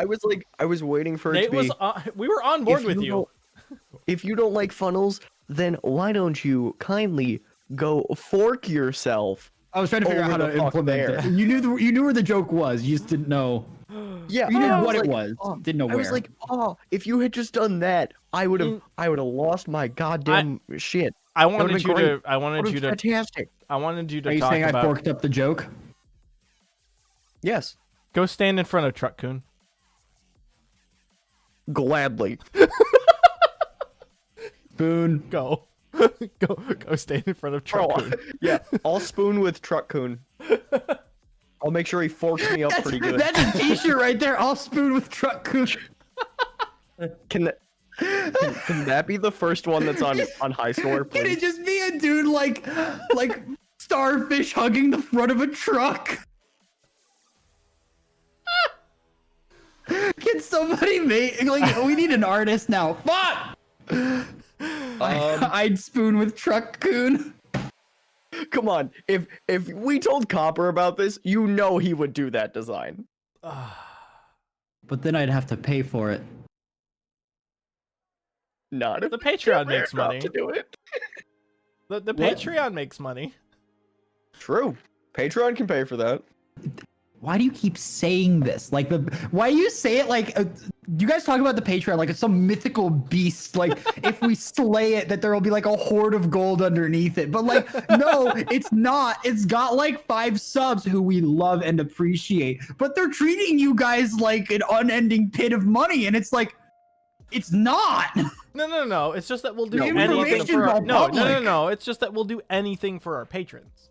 I was waiting for it Nate to was be. we were on board with you. don't- If you don't like funnels, then why don't you kindly go fork yourself? I was trying to figure out Over how to the fuck implement there. it. You knew where the joke was. You just didn't know. Yeah, You knew I what it like, was. oh, Didn't know I where. was like, oh, if you had just done that, I would have lost my goddamn shit. I would've wanted been you great. to I wanted Would've you been to fantastic. I wanted you Are to you talk saying I about forked up the joke? Yes, go stand in front of Truck Coon. gladly. Boone. Go. go stand in front of Truck Oh, Coon. yeah, I'll spoon with Truck Coon. I'll make sure he forks me up pretty good. That's a t-shirt right there. I'll spoon with truck coon. Can that be the first one that's on high score, Can please? it just be a dude like starfish hugging the front of a truck? Can somebody make like we need an artist now? Fuck! I'd spoon with truck coon. Come on, if we told Copper about this, you know he would do that design. But then I'd have to pay for it. Not if The Patreon makes Rare enough money. to do it. The What? Patreon makes money. True. Patreon can pay for that. why do you keep saying this? Like why do you say it like you guys talk about the Patreon like it's some mythical beast, like if we slay it that there will be like a hoard of gold underneath it. But like no, it's not. It's got like 5 subs who we love and appreciate, but they're treating you guys like an unending pit of money, and it's like it's not. No. It's just that we'll do The anything information's for our, all no. public. It's just that we'll do anything for our patrons.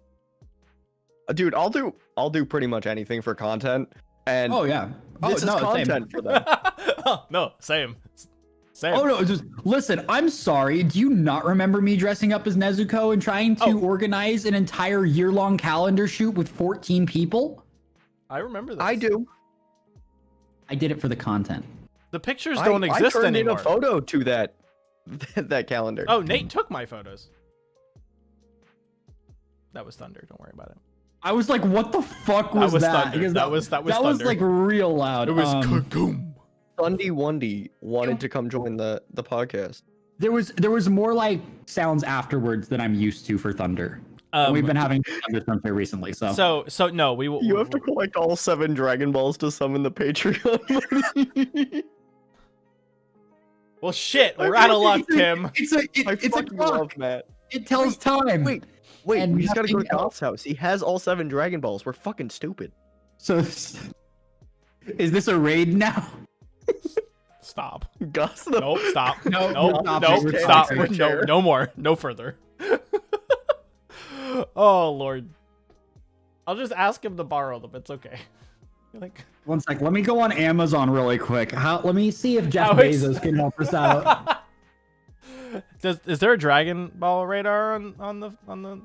Dude, I'll do pretty much anything for content, and Oh yeah. this is content for them. Oh, no, same. Oh no, just listen, I'm sorry. Do you not remember me dressing up as Nezuko and trying to organize an entire year-long calendar shoot with 14 people? I remember this. I do. I did it for the content. The pictures don't exist I turned anymore. in a photo to that calendar. Oh, Nate took my photos. That was thunder. Don't worry about it. I was like, what the fuck was that? thunder. Because That was that thunder. was like real loud. It was kagoom. Sunday Wundy wanted to come join the podcast. There was more like sounds afterwards than I'm used to for thunder. We've been having thunder sounds here recently, so. So no, we will. You have to collect all 7 Dragon Balls to summon the Patreon money. Well, shit, we're out of luck, Tim. It's a fucking clock. love Matt. It tells time. Wait, And we just gotta go to nothing else. Goth's house. He has all 7 Dragon Balls. We're fucking stupid. So is this a raid now? Stop. Goth's the Nope. Stop. No, Nope. stop Nope. it. We're Stop. fine. No more. No further. Oh Lord. I'll just ask him to borrow them. It's okay. Like. One sec. Let me go on Amazon really quick. Let me see if Jeff How ex- Bezos can help us out. Is there a Dragon Ball radar on the?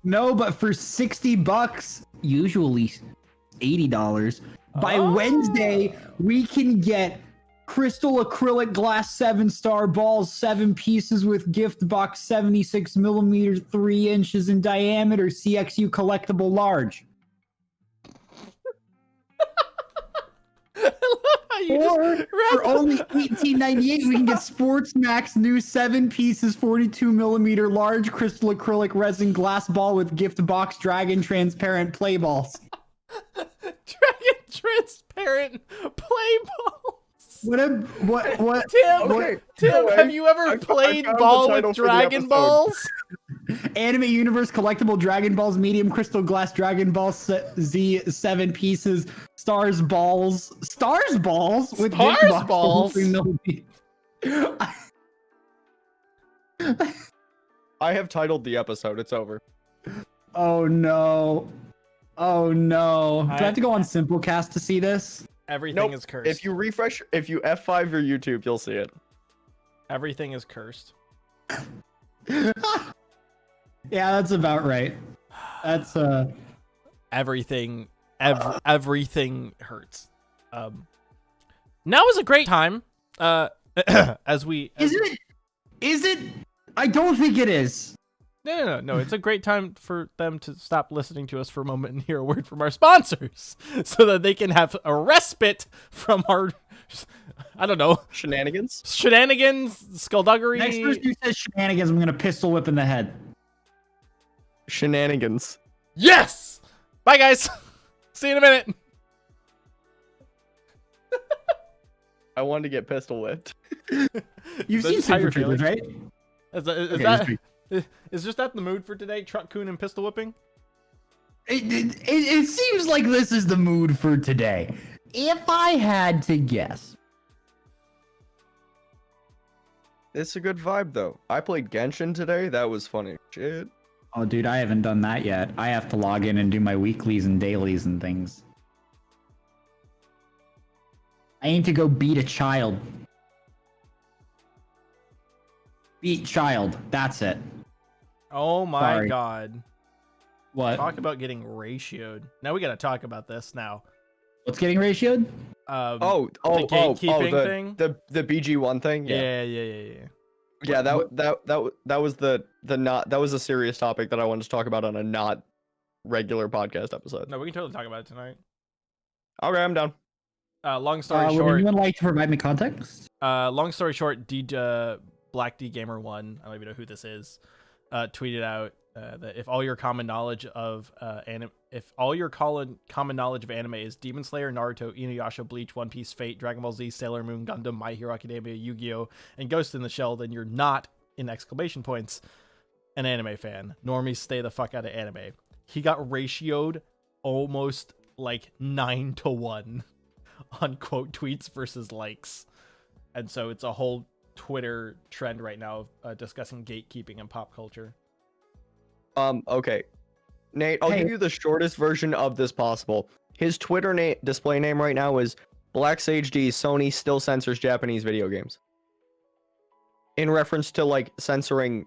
No, but for $60, usually $80, by Oh. Wednesday we can get crystal acrylic glass 7-star balls, 7 pieces with gift box, 76 millimeters, 3 inches in diameter, CXU collectible large. Or for only $18.98, we can get Sports Max new 7 pieces, 42 millimeter large crystal acrylic resin glass ball with gift box dragon transparent play balls. Dragon transparent play balls. What? Tim, Okay, Tim, anyway, have you ever I played found the ball title with for the Dragon episode. Balls? Anime Universe collectible Dragon Balls medium crystal glass Dragon Ball Z 7 pieces stars balls with Stars gift box balls? 43 millimeter. I have titled the episode. It's over. Oh no. Oh no. Do I I- have to go on Simplecast to see this? Everything Nope. is cursed. If you refresh, if you F5 your YouTube, you'll see it. Everything is cursed. Yeah, that's about right. That's Everything hurts. Now is a great time. As we Is it? I don't think it is. No. It's a great time for them to stop listening to us for a moment and hear a word from our sponsors, so that they can have a respite from our, I don't know, Shenanigans. shenanigans, skullduggery. Next person who says shenanigans, I'm gonna pistol whip in the head. Shenanigans. Yes. Bye, guys. See you in a minute. I wanted to get pistol whipped. You've The seen entire Super Troopers, right? Is just that the mood for today? Truck coon and pistol whipping? It seems like this is the mood for today. If I had to guess, It's a good vibe though. I played Genshin today. That was funny. Shit. oh dude, I haven't done that yet. I have to log in and do my weeklies and dailies and things. I aim to go beat a child. Beat child. That's it. Oh my Sorry. god. What? Talk about getting ratioed. Now we gotta talk about this now. What's getting ratioed? Oh, gatekeeping the, thing? the BG1 thing. Yeah. Yeah, that was that was a serious topic that I wanted to talk about on a not regular podcast episode. No, we can totally talk about it tonight. Okay, I'm down. Long story Would short, anyone like to provide me context? long story short, Black D Gamer 1, I don't even know who this is, tweeted out that if all your common knowledge of common knowledge of anime is Demon Slayer, Naruto, Inuyasha, Bleach, One Piece, Fate, Dragon Ball Z, Sailor Moon, Gundam, My Hero Academia, Yu-Gi-Oh, and Ghost in the Shell, then you're not, in exclamation points, an anime fan. Normies, stay the fuck out of anime. He got ratioed almost like 9-1 on quote tweets versus likes, and so it's a whole Twitter trend right now of discussing gatekeeping in pop culture. Okay, Nate, I'll give you the shortest version of this possible. His Twitter display name right now is BlackSageD. Sony still censors Japanese video games, in reference to like censoring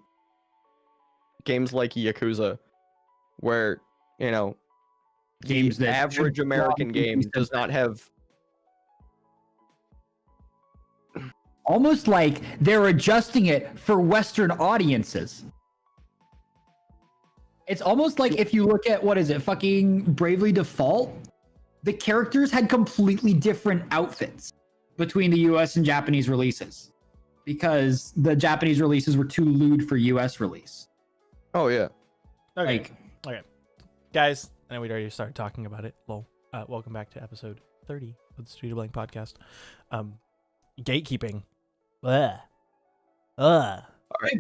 games like Yakuza, where Games the that average should American probably game be does not have. Almost like they're adjusting it for Western audiences. It's almost like if you look at, what is it, fucking Bravely Default, the characters had completely different outfits between the US and Japanese releases because the Japanese releases were too lewd for US release. Oh yeah. Okay. Guys, I know we'd already started talking about it. Lol. Welcome back to episode 30 of the Studio Blank podcast. Gatekeeping. Ugh.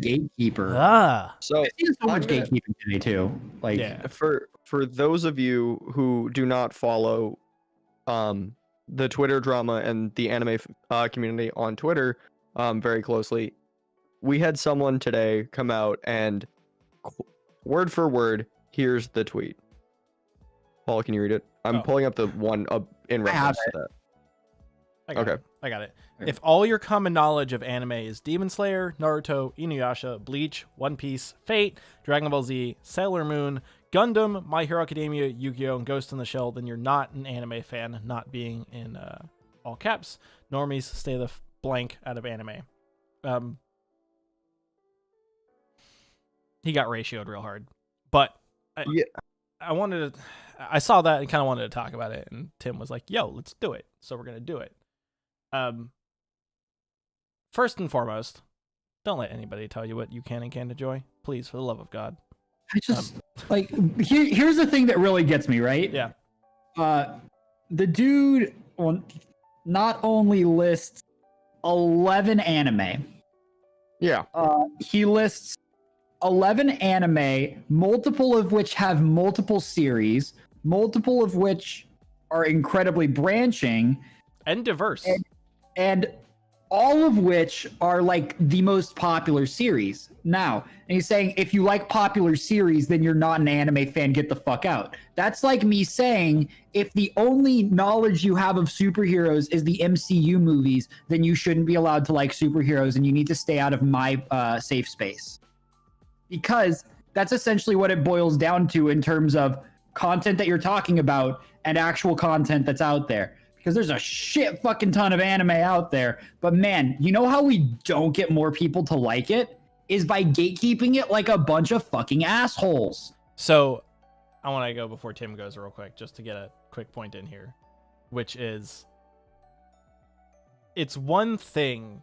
Gatekeeper. So I've seen so much gatekeeping today too. Like, Yeah. for those of you who do not follow the Twitter drama and the anime community on Twitter very closely, we had someone today come out and word for word, here's the tweet. Paul, can you read it? I'm pulling up the one in reference to that. I got it. If all your common knowledge of anime is Demon Slayer, Naruto, Inuyasha, Bleach, One Piece, Fate, Dragon Ball Z, Sailor Moon, Gundam, My Hero Academia, Yu-Gi-Oh, and Ghost in the Shell, then you're not an anime fan, not being in all caps. Normies, stay the blank out of anime. He got ratioed real hard. But I saw that and kind of wanted to talk about it, and Tim was like, yo, let's do it. So we're going to do it. First and foremost, don't let anybody tell you what you can and can't enjoy. Please, for the love of God. I just like here's the thing that really gets me, right? Yeah. The dude not only lists 11 anime. Yeah. He lists 11 anime, multiple of which have multiple series, multiple of which are incredibly branching And diverse. and all of which are like the most popular series now. And he's saying, if you like popular series, then you're not an anime fan, get the fuck out. That's like me saying, if the only knowledge you have of superheroes is the MCU movies, then you shouldn't be allowed to like superheroes and you need to stay out of my safe space. Because that's essentially what it boils down to in terms of content that you're talking about and actual content that's out there. Because there's a shit fucking ton of anime out there. But man, you know how we don't get more people to like it? Is by gatekeeping it like a bunch of fucking assholes. So I want to go before Tim goes real quick, just to get a quick point in here, which is it's one thing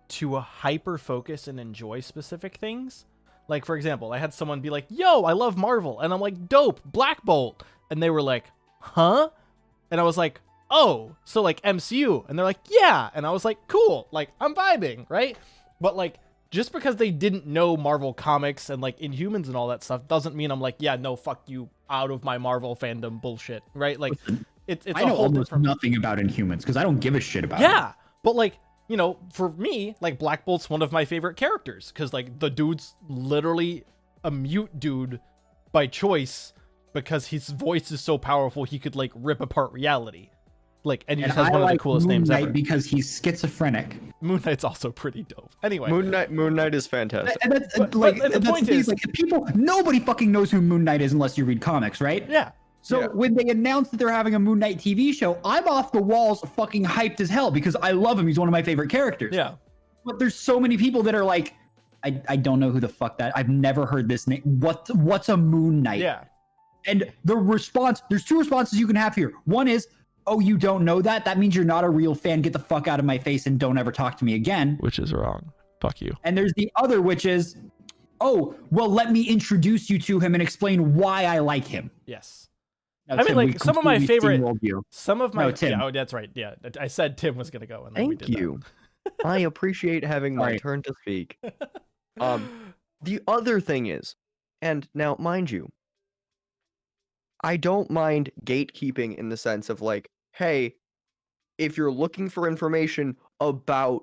to hyper focus and enjoy specific things. Like, for example, I had someone be like, yo, I love Marvel. And I'm like, dope, Black Bolt. And they were like, huh? And I was like, oh, so like MCU. And they're like, yeah. And I was like, cool. Like, I'm vibing, right? But like, just because they didn't know Marvel comics and like Inhumans and all that stuff doesn't mean I'm like, yeah, no, fuck you, out of my Marvel fandom bullshit, right? Like, it's I know almost nothing about Inhumans because I don't give a shit about it. Yeah, but like, you know, for me, like Black Bolt's one of my favorite characters because like the dude's literally a mute dude by choice because his voice is so powerful he could like rip apart reality. Like, and he just has one of the coolest names ever. Because he's schizophrenic. Moon Knight's also pretty dope. Anyway, Moon Knight is fantastic. And that's But the point is, like, nobody fucking knows who Moon Knight is unless you read comics, right? yeah. So when they announced that they're having a Moon Knight TV show, I'm off the walls fucking hyped as hell because I love him. He's one of my favorite characters. Yeah. But there's so many people that are like, I don't know who the fuck that. I've never heard this name. What's a Moon Knight? Yeah. And the response, there's two responses you can have here. One is, oh, you don't know that? That means you're not a real fan. Get the fuck out of my face and don't ever talk to me again. Which is wrong. Fuck you. And there's the other, which is, oh, well, let me introduce you to him and explain why I like him. Yes. No, I mean, Tim, like we some of my completely favorite, steamrolled you. some of my, No, Tim. yeah, oh, that's right. Yeah, I said Tim was gonna go, and then we Thank did you. I appreciate having my Sorry. turn to speak. The other thing is, and now mind you, I don't mind gatekeeping in the sense of like, hey, if you're looking for information about,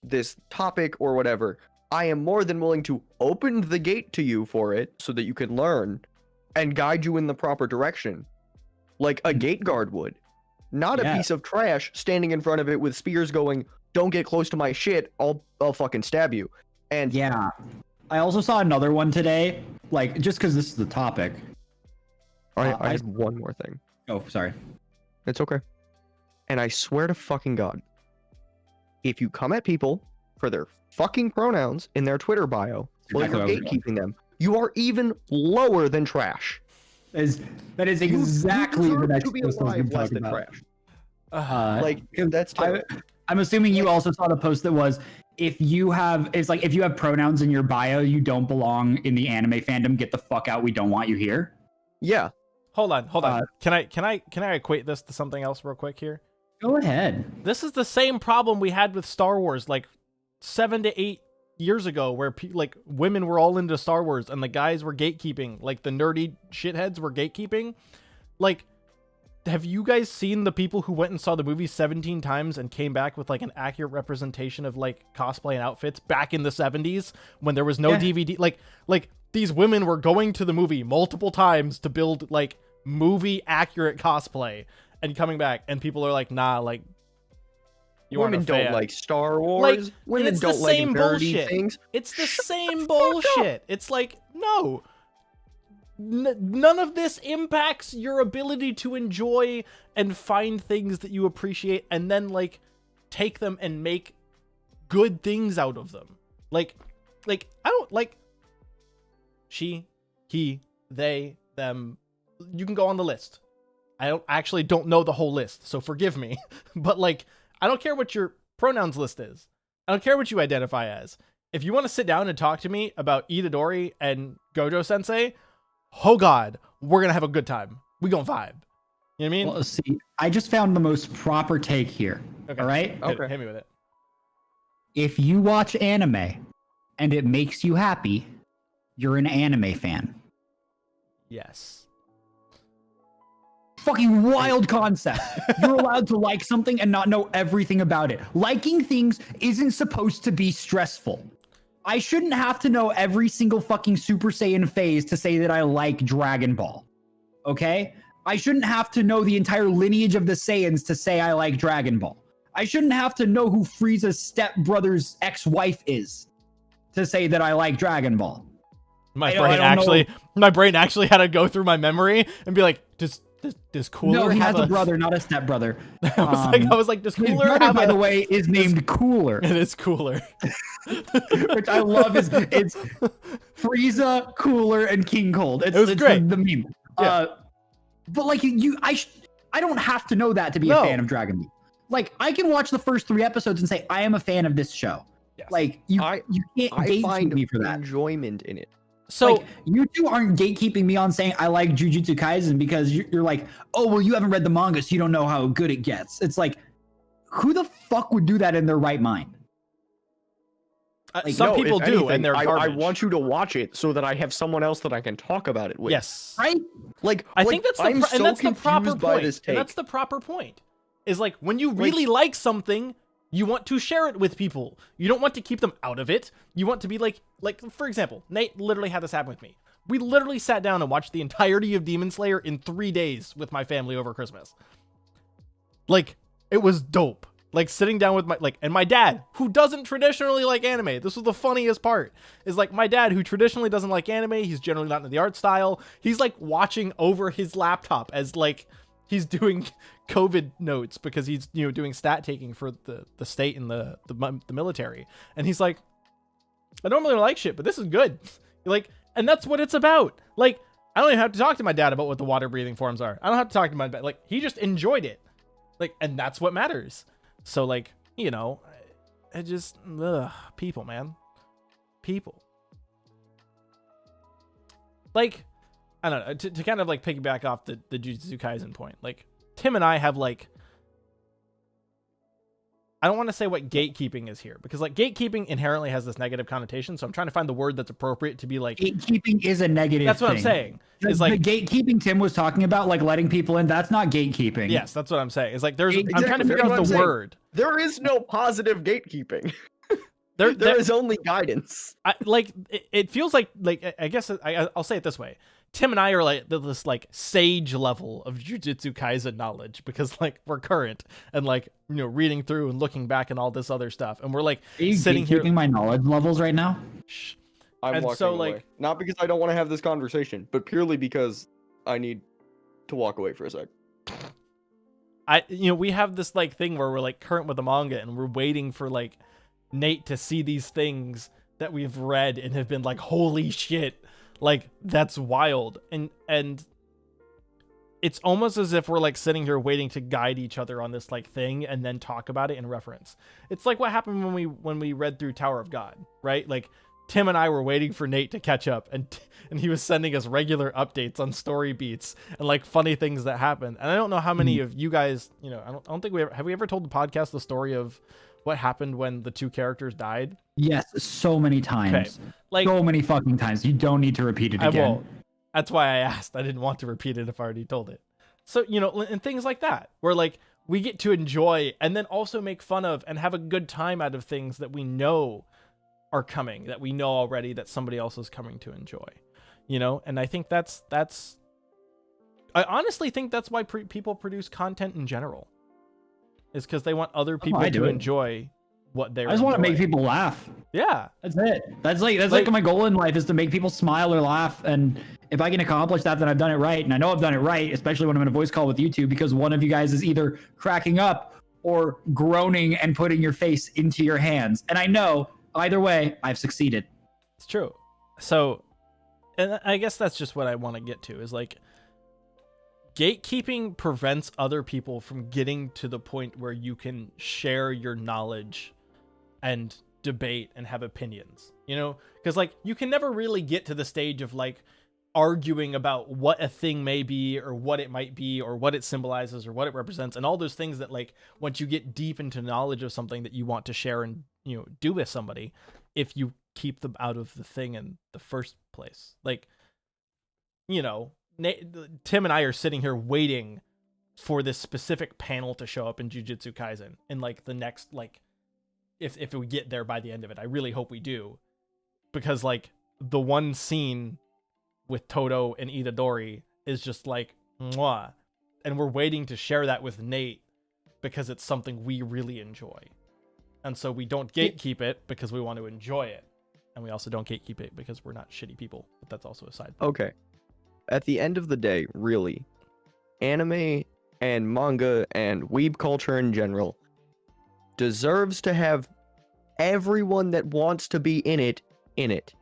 this topic or whatever, I am more than willing to open the gate to you for it so that you can learn and guide you in the proper direction, like a gate guard would. Not a Yeah. piece of trash standing in front of it with spears going, "Don't get close to my shit, I'll fucking stab you." And Yeah. I also saw another one today, like, just because this is the topic. I had one more thing. Oh, sorry. It's okay. And I swear to fucking God, if you come at people for their fucking pronouns in their Twitter bio, while Exactly you're what I was going. gatekeeping them, you are even lower than trash. That is exactly you the deserve next to be post I was alive gonna less talk than about. trash. Like, that's terrible. I'm assuming you also saw the post that was if you have pronouns in your bio, you don't belong in the anime fandom. Get the fuck out. We don't want you here. Yeah. Hold on. Can I equate this to something else real quick here? Go ahead. This is the same problem we had with Star Wars like 7 to 8 years ago, where like women were all into Star Wars and the guys were gatekeeping, like the nerdy shitheads were gatekeeping. Like, have you guys seen the people who went and saw the movie 17 times and came back with like an accurate representation of like cosplay and outfits back in the 70s when there was no Yeah. DVD? Like these women were going to the movie multiple times to build like movie accurate cosplay and coming back, and people are like, nah, like you Women aren't a don't fan. like Star Like, Wars. Women it's the don't like same nerdy bullshit. things. It's the same the fuck up. bullshit. It's like, no. None of this impacts your ability to enjoy and find things that you appreciate and then like take them and make good things out of them. Like I don't like she, he, they, them. You can go on the list. I don't know the whole list, so forgive me. But like, I don't care what your pronouns list is. I don't care what you identify as. If you want to sit down and talk to me about Itadori and Gojo Sensei, oh god, we're gonna have a good time. We gonna vibe. You know what I mean? Well, see, I just found the most proper take here. Okay. All right. Okay. Hit me with it. If you watch anime and it makes you happy, you're an anime fan. Yes. Fucking wild concept. You're allowed to like something and not know everything about it. Liking things isn't supposed to be stressful. I shouldn't have to know every single fucking Super Saiyan phase to say that I like Dragon Ball. Okay? I shouldn't have to know the entire lineage of the Saiyans to say I like Dragon Ball. I shouldn't have to know who Frieza's stepbrother's ex-wife is to say that I like Dragon Ball. My I don't brain actually had to go through my memory and be like, does Cooler No, he have has a brother, not a stepbrother. I was like, does His Cooler brother, have by a the way, is named Cooler. It is Cooler. Which I love. It's Frieza, Cooler, and King Cold. It's was great. The meme. Yeah. But like I don't have to know that to be No. a fan of Dragon Ball. Like I can watch the first 3 episodes and say I am a fan of this show. Yes. Like you I can't gatekeep find me for that. enjoyment in it. So Like you two aren't gatekeeping me on saying I like Jujutsu Kaisen because you're like, oh well, you haven't read the manga, so you don't know how good it gets. It's like, who the fuck would do that in their right mind? some No, people if do, anything, and they're I garbage. want you to watch it so that I have someone else that I can talk about it with. Yes. Right? Like I think that's the I'm and so that's the proper confused by point. this And take. that's the proper point. Is like when you really like something, you want to share it with people. You don't want to keep them out of it. You want to be like for example, Nate literally had this happen with me. We literally sat down and watched the entirety of Demon Slayer in 3 days with my family over Christmas. Like, it was dope. Like sitting down with my dad, who doesn't traditionally like anime. This was the funniest part. Is like my dad, who traditionally doesn't like anime, he's generally not into the art style. He's like watching over his laptop as like he's doing COVID notes because he's doing stat taking for the state and the military. And he's like, I don't really like shit, but this is good. Like, and that's what it's about. Like, I don't even have to talk to my dad about what the water breathing forms are. I don't have to talk to my dad. Like, he just enjoyed it. Like, and that's what matters. So like, I just, people, man. People. like, I don't know, to kind of like piggyback off the Jujutsu Kaisen point, like Tim and I have like, I don't want to say what gatekeeping is here, because like gatekeeping inherently has this negative connotation. So I'm trying to find the word that's appropriate to be like, gatekeeping is a negative that's what thing. I'm saying. Is like the gatekeeping Tim was talking about, like letting people in. That's not gatekeeping. Yes, that's what I'm saying. It's like I'm Exactly. trying to figure That's out what the I'm word. There is no positive gatekeeping. There is only guidance. It feels like I guess I'll say it this way. Tim and I are like this like sage level of Jujutsu Kaisen knowledge, because like we're current and like, you know, reading through and looking back and all this other stuff, and we're like sitting here. My knowledge levels right now. Shh. I'm And walking so, away. like- Not because I don't want to have this conversation, but purely because I need to walk away for a sec. We have this like thing where we're like current with the manga, and we're waiting for like Nate to see these things that we've read and have been like, holy shit, like that's wild. And it's almost as if we're like sitting here waiting to guide each other on this like thing and then talk about it in reference. It's like what happened when we read through Tower of God, right? Like Tim and I were waiting for Nate to catch up, and he was sending us regular updates on story beats and like funny things that happened. And I don't know how many of you guys, you know, I don't think have we ever told the podcast the story of what happened when the two characters died? Yes, so many times. Okay. Like, so many fucking times. You don't need to repeat it again. I won't. That's why I asked. I didn't want to repeat it if I already told it. So, you know, and things like that, where like we get to enjoy and then also make fun of and have a good time out of things that we know are coming, that we know already that somebody else is coming to enjoy, you know? And I think that's I honestly think that's why people produce content in general, is because they want other people to enjoy what they're I just want to make people laugh. Yeah, that's it. That's like my goal in life, is to make people smile or laugh. And if I can accomplish that, then I've done it right. And I know I've done it right, especially when I'm in a voice call with you two, because one of you guys is either cracking up or groaning and putting your face into your hands. And I know either way, I've succeeded. It's true. So, and I guess that's just what I want to get to, is like, gatekeeping prevents other people from getting to the point where you can share your knowledge and debate and have opinions, you know? Because like you can never really get to the stage of like arguing about what a thing may be or what it might be or what it symbolizes or what it represents and all those things that like once you get deep into knowledge of something that you want to share and, you know, do with somebody, if you keep them out of the thing in the first place. Like, you know, Tim and I are sitting here waiting for this specific panel to show up in Jujutsu Kaisen in like the next, like, if we get there by the end of it. I really hope we do, because like the one scene with Todo and Itadori is just like mwah, and we're waiting to share that with Nate because it's something we really enjoy. And so we don't gatekeep it because we want to enjoy it, and we also don't gatekeep it because we're not shitty people, but that's also a side point. Okay, at the end of the day, really, anime and manga and weeb culture in general deserves to have everyone that wants to be in it in it.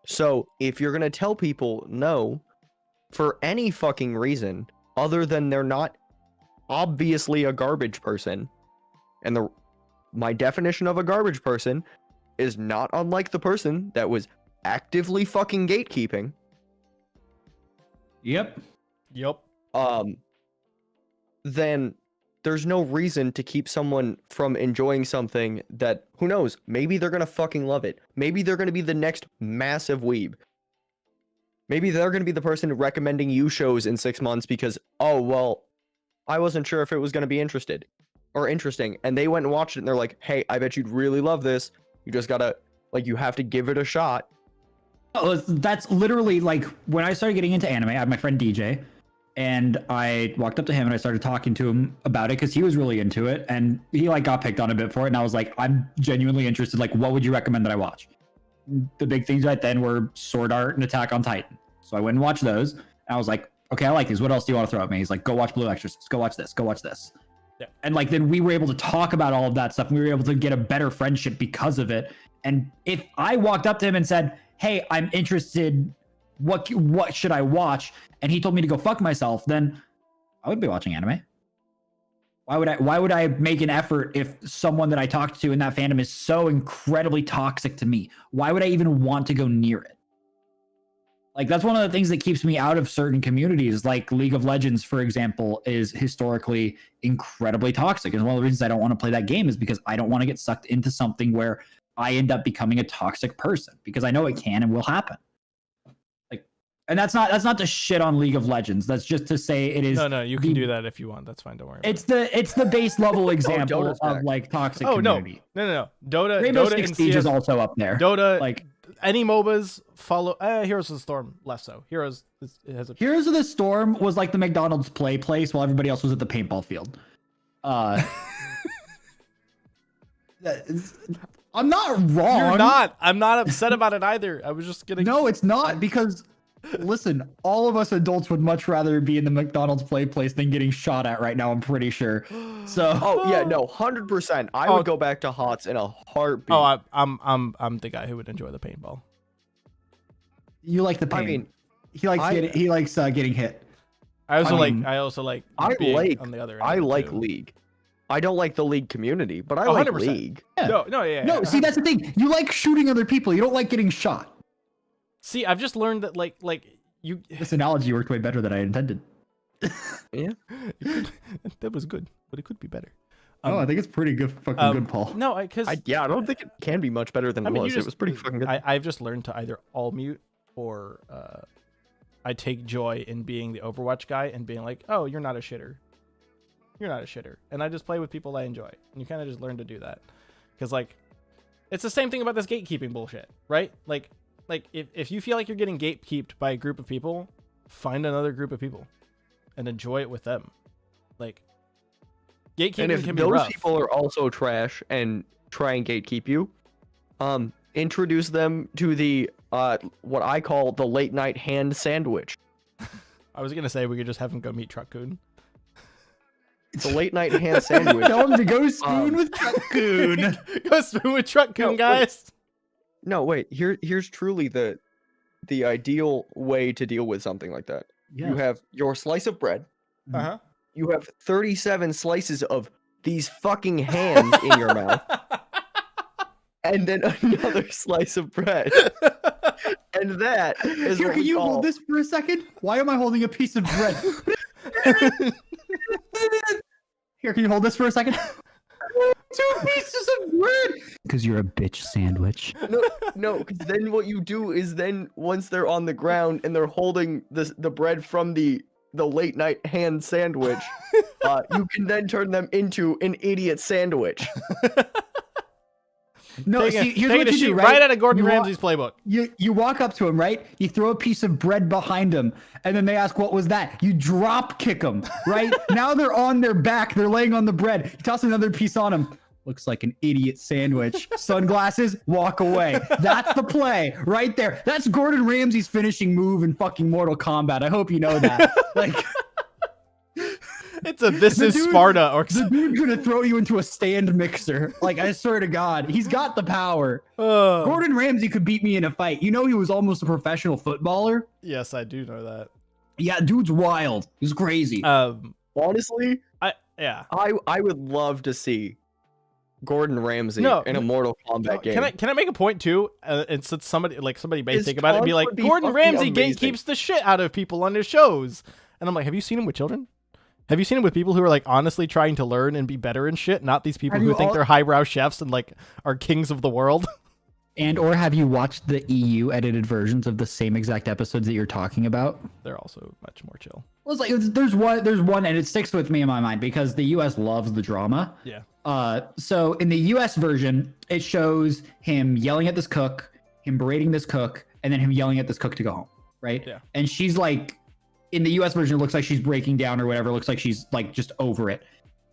So if you're gonna tell people no for any fucking reason other than they're not obviously a garbage person, and my definition of a garbage person is not unlike the person that was actively fucking gatekeeping. Yep. Then there's no reason to keep someone from enjoying something that, who knows, maybe they're gonna fucking love it. Maybe they're gonna be the next massive weeb. Maybe they're gonna be the person recommending you shows in 6 months because, oh, well, I wasn't sure if it was gonna be interesting. And they went and watched it and they're like, hey, I bet you'd really love this. You just gotta, like, you have to give it a shot. Oh, that's literally like when I started getting into anime, I had my friend DJ, and I walked up to him and I started talking to him about it because he was really into it, and he like got picked on a bit for it. And I was like, I'm genuinely interested. Like, what would you recommend that I watch? The big things right then were Sword Art and Attack on Titan. So I went and watched those. And I was like, okay, I like these. What else do you want to throw at me? He's like, go watch Blue Exorcist. Go watch this. Go watch this. Yeah. And like, then we were able to talk about all of that stuff. And we were able to get a better friendship because of it. And if I walked up to him and said, hey, I'm interested, what should I watch? And he told me to go fuck myself, then I would be watching anime. Why would I make an effort if someone that I talked to in that fandom is so incredibly toxic to me? Why would I even want to go near it? Like that's one of the things that keeps me out of certain communities. Like League of Legends, for example, is historically incredibly toxic. And one of the reasons I don't want to play that game is because I don't want to get sucked into something where I end up becoming a toxic person, because I know it can and will happen. Like, and that's not to shit on League of Legends. That's just to say it is. No, you can do that if you want. That's fine. Don't worry. It's the base level example Dota's of back. like toxic Oh community. no. Dota, Rainbow Dota Six and Siege CS, is also up there. Dota, Like any MOBAs follow. Heroes of the Storm less so. Heroes it has a. Heroes of the Storm was like the McDonald's play place while everybody else was at the paintball field. I'm not wrong. You're not. I'm not upset about it either. I was just getting. No, it's not, because listen, all of us adults would much rather be in the McDonald's play place than getting shot at right now, I'm pretty sure. So Oh yeah, no, 100%. I would go back to HOTS in a heartbeat. Oh, I'm the guy who would enjoy the paintball. you like the pain. I mean, he likes getting hit. I also I mean, I also like. I being like on the other end I of it, like too. League. I don't like the League community, but I Oh, like 100%. League. Yeah. No, No, see, that's the thing. You like shooting other people. You don't like getting shot. See, I've just learned that like you. This analogy worked way better than I intended. Yeah. That was good, but it could be better. Oh, I think it's pretty good, fucking good, Paul. No, because I don't think it can be much better than I it mean, was. you It was pretty fucking good. I've just learned to either all mute or I take joy in being the Overwatch guy and being like, oh, you're not a shitter. You're not a shitter. And I just play with people I enjoy. And you kind of just learn to do that. Because, like, it's the same thing about this gatekeeping bullshit, right? Like if you feel like you're getting gatekeeped by a group of people, find another group of people and enjoy it with them. Like, gatekeeping And if can be those rough. people are also trash and try and gatekeep you, introduce them to the what I call the late night hand sandwich. I was going to say we could just have him go meet Truckcoon. The late night hand sandwich. Tell him to go spoon with Truckcoon. Go spoon with Truckcoon, No, wait. guys. No, wait. Here's truly the ideal way to deal with something like that. Yeah. You have your slice of bread. Uh-huh. You have 37 slices of these fucking hands in your mouth, and then another slice of bread. And that is Here, what can we you call... hold this for a second? Why am I holding a piece of bread? Here, can you hold this for a second? 2 pieces of bread. Because you're a bitch sandwich. No, because then what you do is then once they're on the ground and they're holding the bread from the late night hand sandwich, you can then turn them into an idiot sandwich. No, Taking see, here's a what you sheet do, right out of Gordon You wa- Ramsay's playbook. You walk up to him, right? You throw a piece of bread behind him, and then they ask, "What was that?" You drop kick them, right? Now they're on their back, they're laying on the bread. You toss another piece on them. Looks like an idiot sandwich. Sunglasses, walk away. That's the play right there. That's Gordon Ramsay's finishing move in fucking Mortal Kombat. I hope you know that. Like, It's a this The is dude- Sparta or the dude's gonna throw you into a stand mixer. Like, I swear to God, he's got the power. Oh. Gordon Ramsay could beat me in a fight. You know, he was almost a professional footballer. Yes, I do know that. Yeah, dude's wild. He's crazy. Honestly, Yeah. I would love to see Gordon Ramsay No, in a Mortal Kombat game. Can I make a point too? And since somebody may His think about it and be taunts like, would be Gordon fucking Ramsay amazing. gatekeeps the shit out of people on his shows, and I'm like, have you seen him with children? Have you seen him with people who are like honestly trying to learn and be better and shit? Not these people Have who you think all- they're highbrow chefs and like are kings of the world. And or have you watched the EU edited versions of the same exact episodes that you're talking about? They're also much more chill. Well, it's like there's one, and it sticks with me in my mind because the US loves the drama. Yeah. So in the US version, it shows him yelling at this cook, him berating this cook, and then him yelling at this cook to go home, right? Yeah. And she's like, in the US version, it looks like she's breaking down or whatever. It looks like she's like just over it.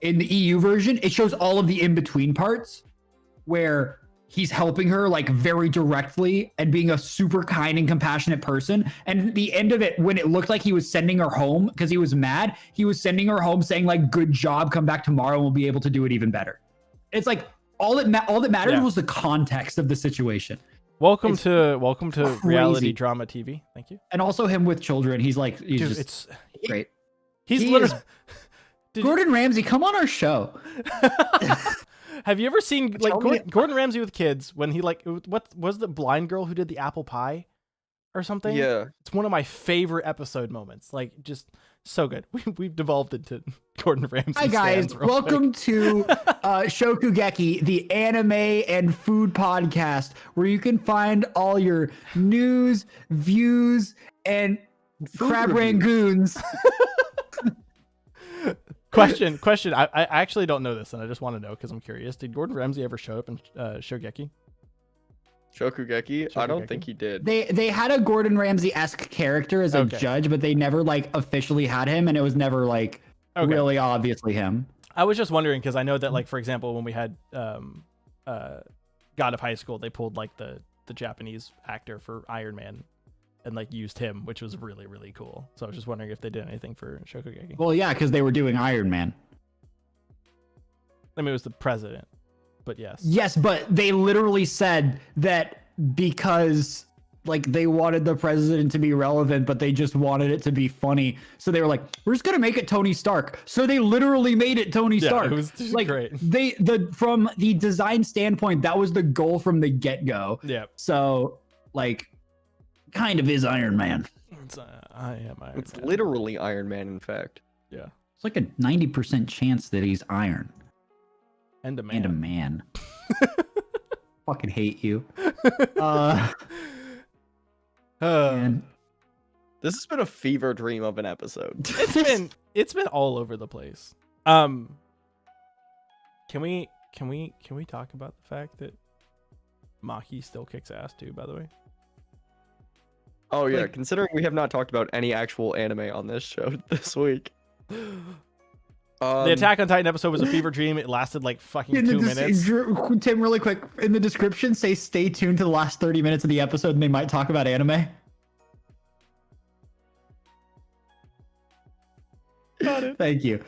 In the EU version, it shows all of the in-between parts where he's helping her like very directly and being a super kind and compassionate person. And at the end of it, when it looked like he was sending her home because he was mad, he was sending her home saying like, "Good job, come back tomorrow and we'll be able to do it even better." It's like all that mattered Yeah. was the context of the situation. Welcome It's to reality crazy. drama TV. Thank you. And also him with children. He's Dude, just it's great. he's he literally. Did you- Gordon Ramsay, come on our show. Have you ever seen like Tell me- Gordon Ramsay with kids when he like what was the blind girl who did the apple pie? or something. Yeah. It's one of my favorite episode moments. Like, just so good. We've devolved into Gordon Ramsay. Hi guys, stands real welcome quick. to Shokugeki, the anime and food podcast, where you can find all your news, views, and crab rangoons. Question. I actually don't know this, and I just want to know because I'm curious. Did Gordon Ramsay ever show up in Shogeki? Shokugeki? I don't think he did. They had a Gordon Ramsay-esque character as a Okay. judge, but they never like officially had him, and it was never like Okay. really obviously him. I was just wondering because I know that, like, for example, when we had God of High School, they pulled like the Japanese actor for Iron Man and like used him, which was really, really cool. So I was just wondering if they did anything for Shokugeki. Well, yeah, because they were doing Iron Man. I mean, it was the president, but yes. Yes, but they literally said that because like they wanted the president to be relevant, but they just wanted it to be funny. So they were like, we're just gonna make it Tony Stark. So they literally made it Tony Yeah, Stark. it was just like great. From the design standpoint, that was the goal from the get-go. Yeah. So like kind of is Iron Man. It's, I am Iron It's Man. literally Iron Man, in fact. Yeah. It's like a 90% chance that he's iron And a man. and a man. Fucking hate you. And This has been a fever dream of an episode. it's been all over the place. Can we talk about the fact that Maki still kicks ass too, by the way? Oh yeah, Like- considering we have not talked about any actual anime on this show this week. The Attack on Titan episode was a fever dream. It lasted like fucking in the 2 minutes. Tim, really quick, in the description, say stay tuned to the last 30 minutes of the episode and they might talk about anime. Got it. Thank you.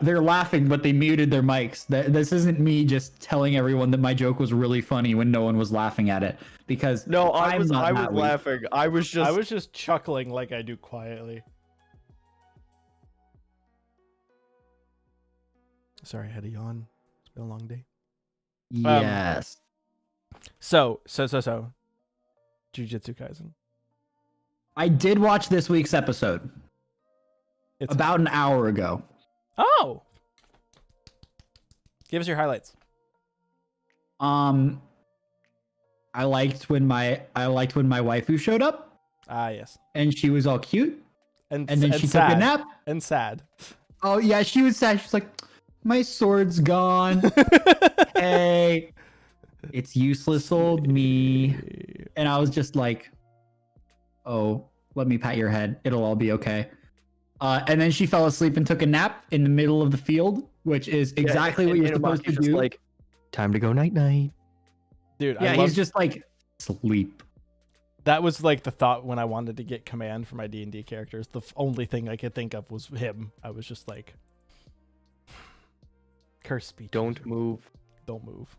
They're laughing, but they muted their mics. This isn't me just telling everyone that my joke was really funny when no one was laughing at it. Because No, I I'm was not that weak. laughing. I was just chuckling like I do quietly. Sorry, I had a yawn. It's been a long day. Yes. So. Jujutsu Kaisen. I did watch this week's episode It's about an hour ago. Oh. Give us your highlights. I liked when my waifu showed up Ah, yes. and she was all cute, And and then she sad. took a nap. And sad. Oh yeah, she was sad. She's like, my sword's gone. Hey, it's useless old me. And I was just like, oh, let me pat your head. It'll all be okay. And then she fell asleep and took a nap in the middle of the field, which is exactly what you're supposed to just do. like, time to go night night. Dude, Yeah, I he's loved, just like sleep. that was like the thought when I wanted to get command for my D&D characters. The only thing I could think of was him. I was just like, curse speech. Don't move. Don't move.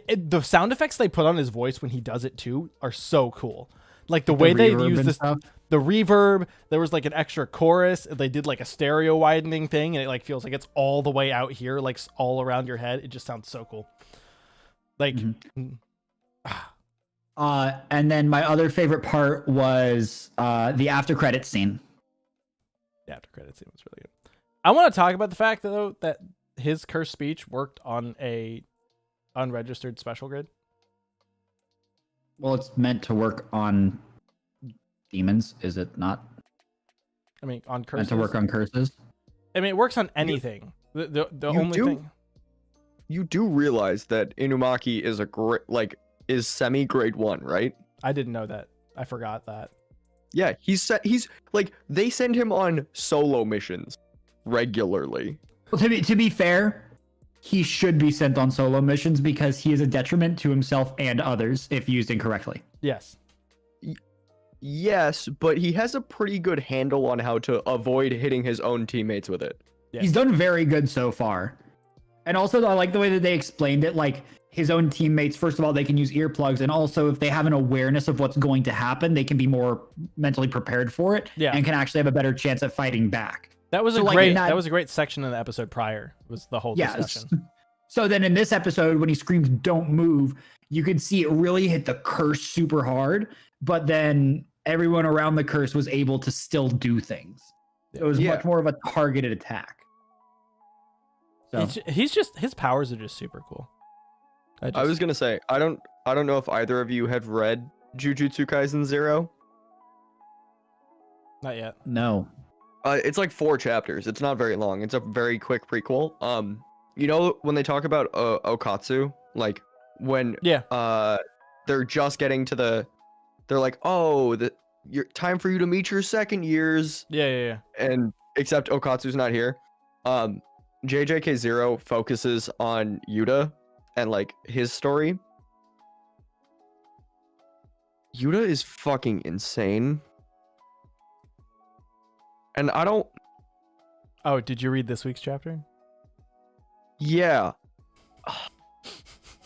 The sound effects they put on his voice when he does it too are so cool. Like the way they reverb use and this, stuff. the reverb. There was like an extra chorus. They did like a stereo widening thing, and it like feels like it's all the way out here, like all around your head. It just sounds so cool. Like, And then my other favorite part was the after credit scene. the after credits scene was really good. I want to talk about the fact though that his curse speech worked on a unregistered special grid. Well, it's meant to work on demons, is it not? I mean, on Meant curses. to work on curses. I mean, it works on anything. The You only do? thing. You do realize that Inumaki is is semi grade 1, right? I didn't know that. I forgot that. Yeah, he's like, they send him on solo missions regularly. Well, to be fair, he should be sent on solo missions because he is a detriment to himself and others if used incorrectly. Yes. Yes, but he has a pretty good handle on how to avoid hitting his own teammates with it. Yeah. He's done very good so far. And also, I like the way that they explained it. Like, his own teammates, first of all, they can use earplugs. And also, if they have an awareness of what's going to happen, they can be more mentally prepared for it. Yeah. And can actually have a better chance at fighting back. That was So, a like, great. in That that- was a great section in the episode prior. Was the whole Yes. discussion. So then in this episode, when he screams "Don't move," you could see it really hit the curse super hard, but then everyone around the curse was able to still do things. It was Yeah. much more of a targeted attack. So He's just his powers are just super cool. I was gonna say I don't know if either of you have read Jujutsu Kaisen 0. not yet. no. It's like 4 chapters. It's not very long. It's a very quick prequel. You know when they talk about Okatsu, like when Yeah. they're just getting to they're like, oh, your time for you to meet your second years, Yeah. and except Okatsu's not here. JJK 0 focuses on Yuta and like his story. Yuta is fucking insane. And I don't. Oh, did you read this week's chapter? Yeah.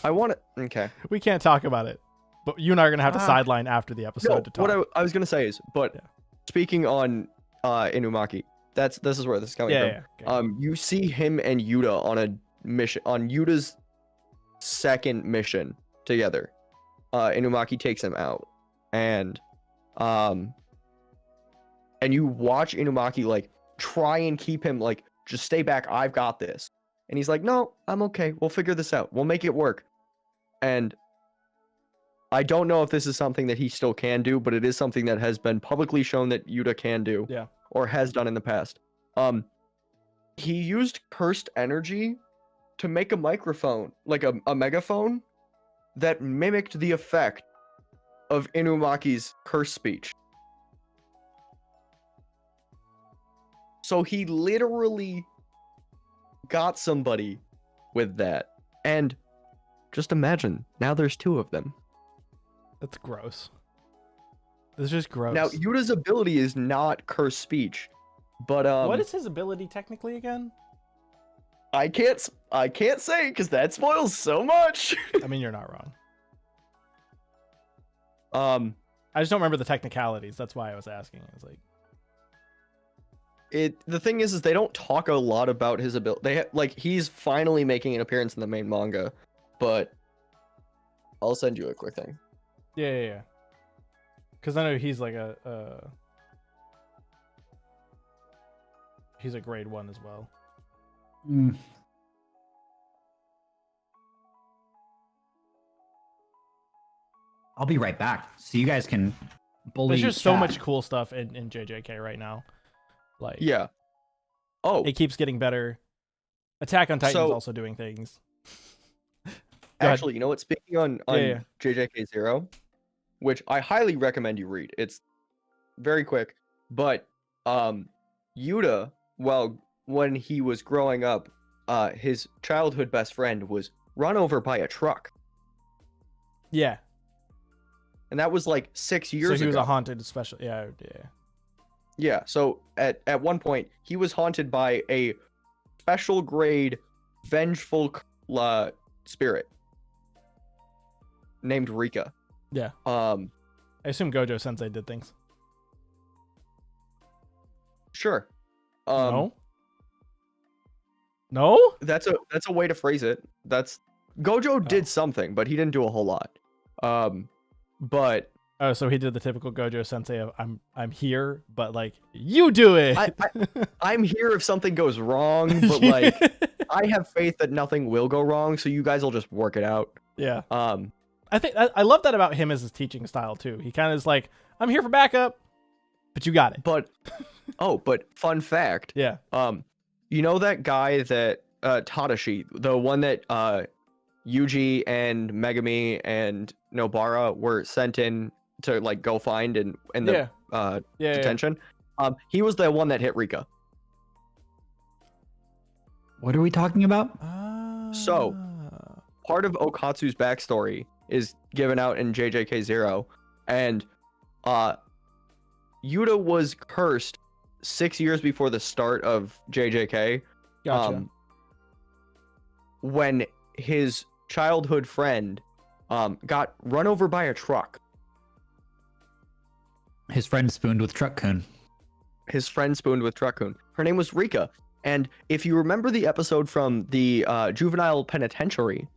I want to. Okay. We can't talk about it, but you and I are gonna have to Ah. sideline after the episode No, to talk. what I was gonna say is, but Yeah. speaking on Inumaki, this is where this is coming yeah. from. Okay. You see him and Yuta on a mission, on Yuta's second mission together. Inumaki takes him out, and you watch Inumaki like try and keep him like, just stay back, I've got this. And he's like, no, I'm okay. We'll figure this out. We'll make it work. And I don't know if this is something that he still can do, but it is something that has been publicly shown that Yuta can do. Yeah. Or has done in the past. He used cursed energy to make a microphone, like a megaphone, that mimicked the effect of Inumaki's curse speech. So he literally got somebody with that. And just imagine, now there's 2 of them. That's gross. This is just gross. Now, Yuta's ability is not curse speech, but what is his ability technically again? I can't say because that spoils so much. I mean, you're not wrong. I I just don't remember the technicalities. That's why I was asking. I was like, the thing is they don't talk a lot about his ability. Like he's finally making an appearance in the main manga, but I'll send you a quick thing. yeah. Because I know he's like he's a grade 1 as well. Mm. I'll be right back, so you guys can bully. There's just so chat. much cool stuff in JJK right now. Like, Yeah. Oh, it keeps getting better. Attack on Titan's So- also doing things. Go ahead. actually, you know what? Speaking on Yeah. JJK 0, which I highly recommend you read. It's very quick, but Yuta, well, when he was growing up, his childhood best friend was run over by a truck, Yeah. and that was like 6 years So he was ago. a haunted special. Yeah. Yeah, so at one point he was haunted by a special grade vengeful spirit named Rika. Yeah. I I assume Gojo Sensei did things. sure. No? That's a way to phrase it. Gojo did something, but he didn't do a whole lot. But Oh, so he did the typical Gojo Sensei of I'm here, but like you do it. I'm here if something goes wrong, but like I have faith that nothing will go wrong, so you guys will just work it out. yeah. Um, I think I love that about him as his teaching style too. He kind of is like, I'm here for backup, but you got it. but but fun fact, Yeah. you know that guy that Tadashi, the one that Yuji and Megami and Nobara were sent in to like go find in the Yeah. detention. He was the one that hit Rika. What are we talking about? So- Part of Okatsu's backstory is given out in JJK 0, and Yuta was cursed 6 years before the start of JJK. Gotcha. When his childhood friend got run over by a truck. His friend spooned with Truck Kun. His friend spooned with Truck-kun. Her name was Rika, And if you remember the episode from the juvenile penitentiary,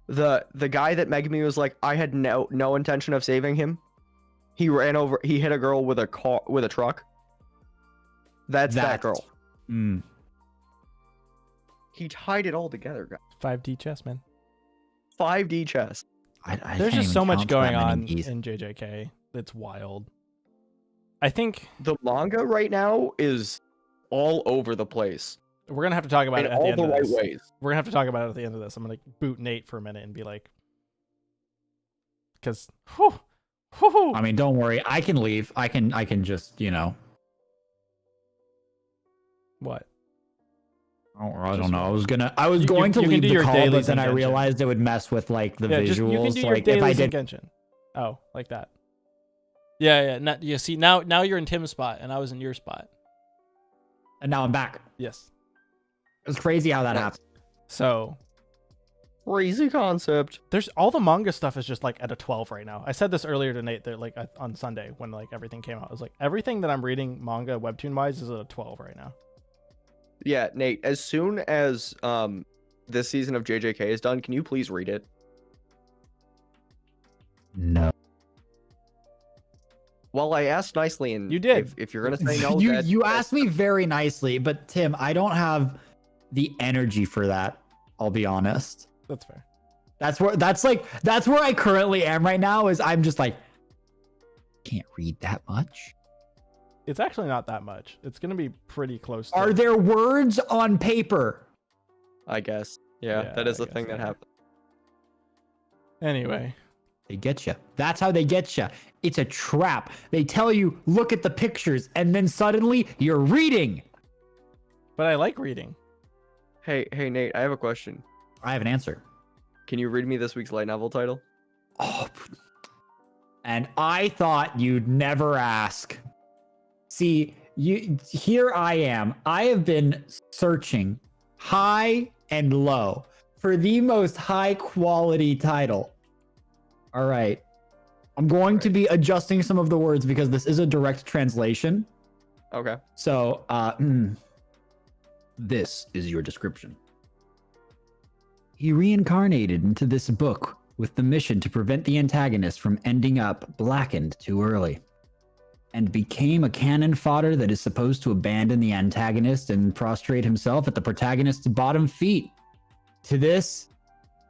the guy that Megumi was like, I had no intention of saving him. He hit a girl with a truck. That's that girl. Mm. He tied it all together, guys. 5D chess, man. 5D chess. I There's can't just even so much count going that on many Ds. in JJK. It's wild. I think The manga right now is all over the place we're gonna have to talk about in it at the all end the of right this. ways. We're gonna have to talk about it at the end of this. I'm gonna boot Nate for a minute and be like, because, I mean, don't worry. I can leave. I can just, what? I don't know. I was You- going to you can leave do the your call, dailies but then in I Genshin. realized it would mess with like the Yeah, visuals. just you can do your like if I dailies in did, Genshin. Oh, like that. Yeah. You see, now you're in Tim's spot, and I was in your spot. and now I'm back. Yes. It was crazy how that Nice. happened. So Crazy concept. there's all the manga stuff is just like at a 12 right now. I said this earlier to Nate that like on Sunday when like everything came out. I was like, everything that I'm reading manga webtoon wise is at a 12 right now. Yeah, Nate, as soon as this season of JJK is done, can you please read it? No. Well, I asked nicely, and You did. If you're gonna say no, you asked me very nicely, but Tim, I don't have the energy for that. I'll be honest. That's fair. That's where I currently am right now. Is I'm just like, can't read that much. It's actually not that much. It's gonna be pretty close to Are there words on paper? I guess. Yeah, Yeah, that is I the thing guess that so. happened. Anyway. They get you. That's how they get you. It's a trap. They tell you, look at the pictures, and then suddenly you're reading. But I like reading. Hey, Nate, I have a question. I have an answer. Can you read me this week's light novel title? Oh, and I thought you'd never ask. See, here I am. I have been searching high and low for the most high quality title. All right. I'm going to be adjusting some of the words because this is a direct translation. Okay. So, this is your description. He reincarnated into this book with the mission to prevent the antagonist from ending up blackened too early, and became a cannon fodder that is supposed to abandon the antagonist and prostrate himself at the protagonist's bottom feet. To this,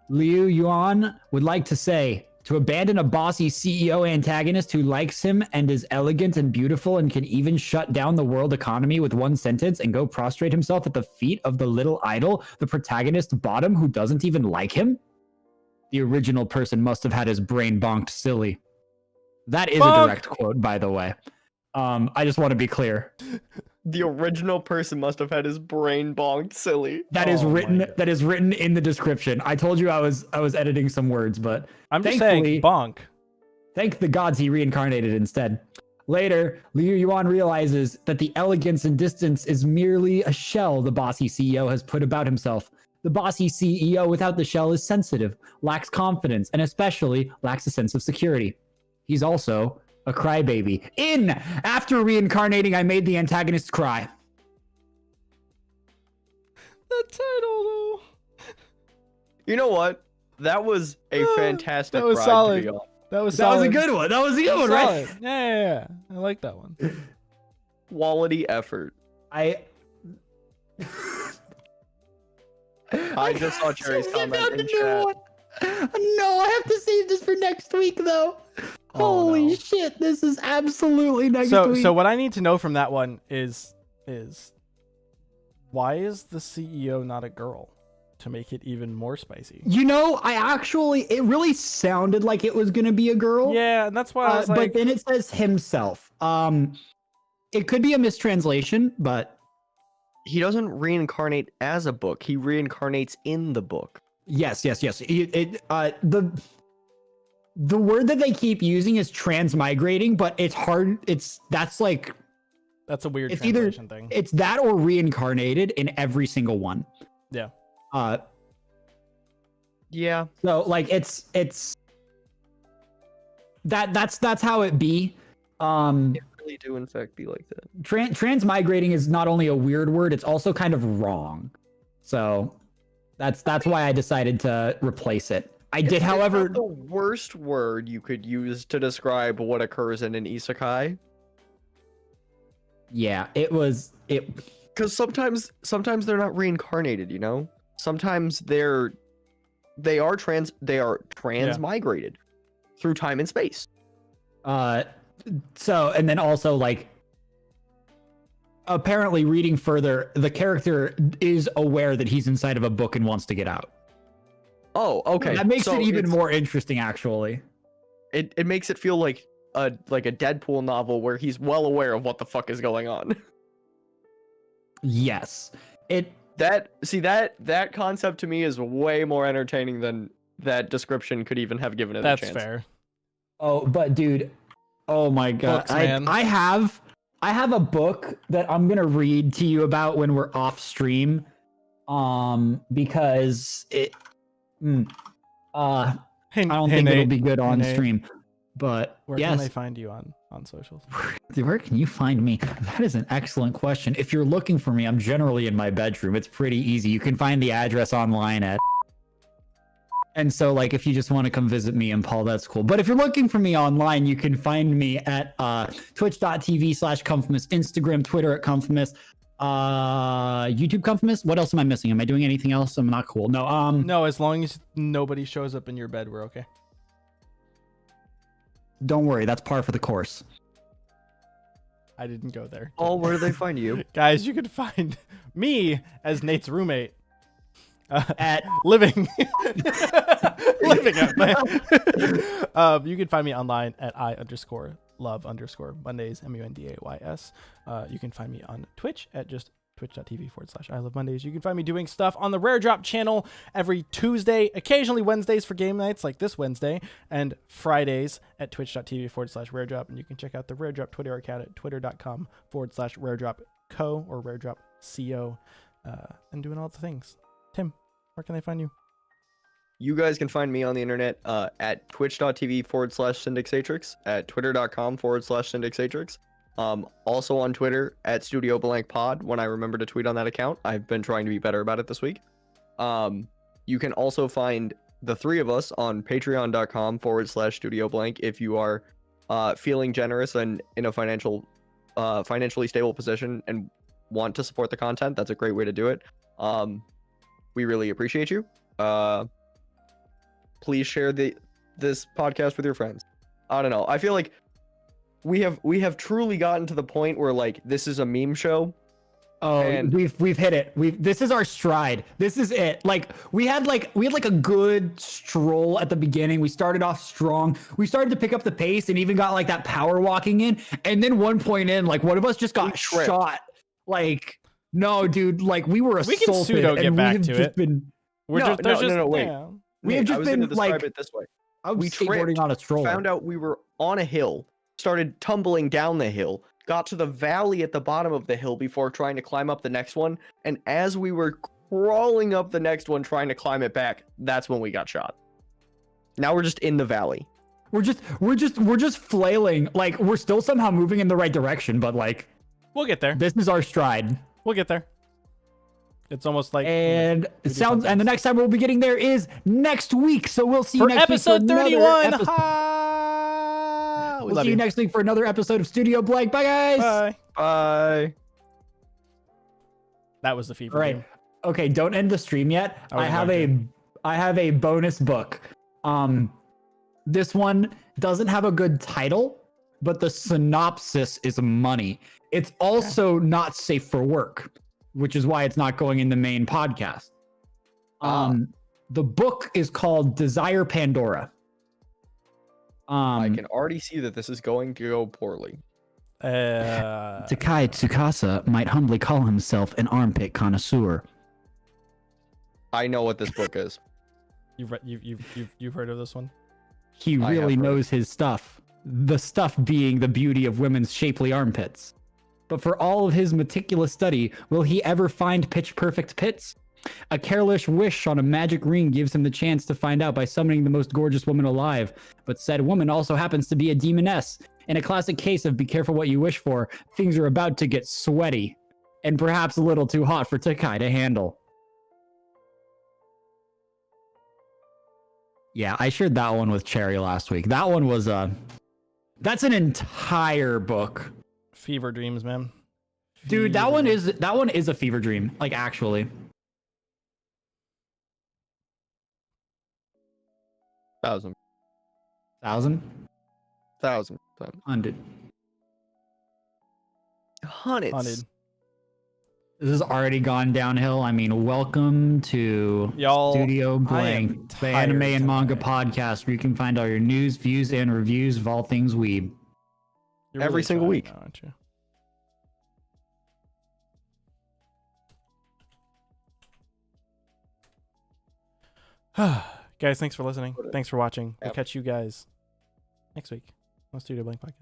Liu Yuan would like to say, to abandon a bossy CEO antagonist who likes him and is elegant and beautiful and can even shut down the world economy with one sentence and go prostrate himself at the feet of the little idol, the protagonist bottom who doesn't even like him? The original person must have had his brain bonked silly. That is Bonk! a direct quote, by the way. I just want to be clear. The original person must have had his brain bonked silly. That is Oh my written. God. That is written in the description. I told you I was editing some words, but I'm just Thankfully- saying bonk. thank the gods he reincarnated instead. Later, Liu Yuan realizes that the elegance and distance is merely a shell the bossy CEO has put about himself. The bossy CEO without the shell is sensitive, lacks confidence, and especially lacks a sense of security. He's also a crybaby. After reincarnating, I made the antagonist cry. The title though. You know what? That was a fantastic that was ride solid. to be on. That was That was a solid. good one. That was a good That one, was right? solid. Yeah. I like that one. Quality effort. I just saw Cherry's Someone comment found in a new chat. one. No, I have to save this for next week, though. Oh, Holy no. shit, this is absolutely next So week. so what I need to know from that one is why is the CEO not a girl to make it even more spicy? You know, it really sounded like it was gonna be a girl. Yeah, and that's why I was but like, then it says himself. It could be a mistranslation, but He doesn't reincarnate as a book. He reincarnates in the book. yes. The word that they keep using is transmigrating, but it's hard. That's that's a weird it's either- translation thing. it's that or reincarnated in every single one. Yeah. Yeah. So like it's that's how it be. really do in fact be like that. Transmigrating is not only a weird word, it's also kind of wrong. So that's why I decided to replace it. I did, It's however, not the worst word you could use to describe what occurs in an isekai. yeah, it. Because sometimes they're not reincarnated, you know. Sometimes they are transmigrated through time and space. So, and then also like, apparently reading further, the character is aware that he's inside of a book and wants to get out. Oh, okay. That makes So it even it's- more interesting, actually. It makes it feel like a Deadpool novel where he's well aware of what the fuck is going on. Yes. That concept to me is way more entertaining than that description could even have given it a That's chance. fair. Oh, but dude, oh my god. Books, man. I have a book that I'm gonna read to you about when we're off stream. Because it I don't think it'll be good on Nate, stream. But Where yes. can they find you on socials? Where can you find me? That is an excellent question. If you're looking for me, I'm generally in my bedroom. It's pretty easy. You can find the address online at. And so, like, if you just want to come visit me in Paul, that's cool. But if you're looking for me online, you can find me at twitch.tv/Comfimus, Instagram, Twitter at Comfimus, YouTube Comfimus. What else am I missing? Am I doing anything else? I'm not cool. No. No, as long as nobody shows up in your bed, we're okay. Don't worry. That's par for the course. I didn't go there. Oh, where do they find you? Guys, you can find me as Nate's roommate. At living living out there. You can find me online at I_love_Mondays, MUNDAYS. You can find me on Twitch at just twitch.tv/I love Mondays. You can find me doing stuff on the Rare Drop channel every Tuesday, occasionally Wednesdays for game nights like this Wednesday, and Fridays at twitch.tv/Rare Drop. And you can check out the Rare Drop Twitter account at twitter.com/Rare Drop Co or Rare Drop CO, and doing all the things. Tim, where can they find you? You guys can find me on the internet at twitch.tv/Syndixatrix, at twitter.com/Syndixatrix. Also on Twitter at Studio Blank Pod when I remember to tweet on that account. I've been trying to be better about it this week. You can also find the three of us on patreon.com/Studio Blank if you are feeling generous and in a financially stable position and want to support the content. That's a great way to do it. We really appreciate you. Please share this podcast with your friends. I don't know. I feel like we have truly gotten to the point where like this is a meme show. Oh, And- we've hit it. This is our stride. This is it. Like we had a good stroll at the beginning. We started off strong. We started to pick up the pace and even got like that power walking in. And then one point in, like one of us just got tripped. shot. Like no, dude. Like we were We assaulted. can pseudo get and we back have to just it. Been, We're No, just, there's no, just, no, wait. yeah. we have I just was gonna been describe like it this way. I was we skateboarding tripped, on a stroller. Found out we were on a hill, started tumbling down the hill, got to the valley at the bottom of the hill before trying to climb up the next one, and as we were crawling up the next one trying to climb it back, that's when we got shot. Now we're just in the valley. We're just flailing. Like we're still somehow moving in the right direction, but like We'll get there. this is our stride. We'll get there. It's almost like And we it do sounds, and the something. next time we'll be getting there is next week. So we'll see you for next episode week for another 31. episode. Ha! We We'll love see you next week for another episode of Studio Blank. Bye, guys. Bye. Bye. That was the fever. All right. dream. Okay. Don't end the stream yet. I was I have about I have a bonus book. This one doesn't have a good title, but the synopsis is money. It's also not safe for work, which is why it's not going in the main podcast. The book is called Desire Pandora. I can already see that this is going to go poorly. Takai Tsukasa might humbly call himself an armpit connoisseur. I know what this book is. You've heard of this one? He I really have heard. knows his stuff. The stuff being the beauty of women's shapely armpits. But for all of his meticulous study, will he ever find pitch perfect pits? A careless wish on a magic ring gives him the chance to find out by summoning the most gorgeous woman alive. But said woman also happens to be a demoness. In a classic case of be careful what you wish for, things are about to get sweaty. And perhaps a little too hot for Takai to handle. Yeah, I shared that one with Cherry last week. That one was that's an entire book. Fever dreams, man. Dude, that one is a fever dream, like actually. 1,000. 1,000? 1,000. 100. Haunted. This has already gone downhill. I mean, welcome to Y'all, Studio I am Blank, the tired anime and manga tonight. podcast where you can find all your news, views, and reviews of all things weeb. You're Every single tired week. now, aren't you? Guys, thanks for listening. Thanks for watching. We'll Yep. catch you guys next week on Studio Blank Podcast.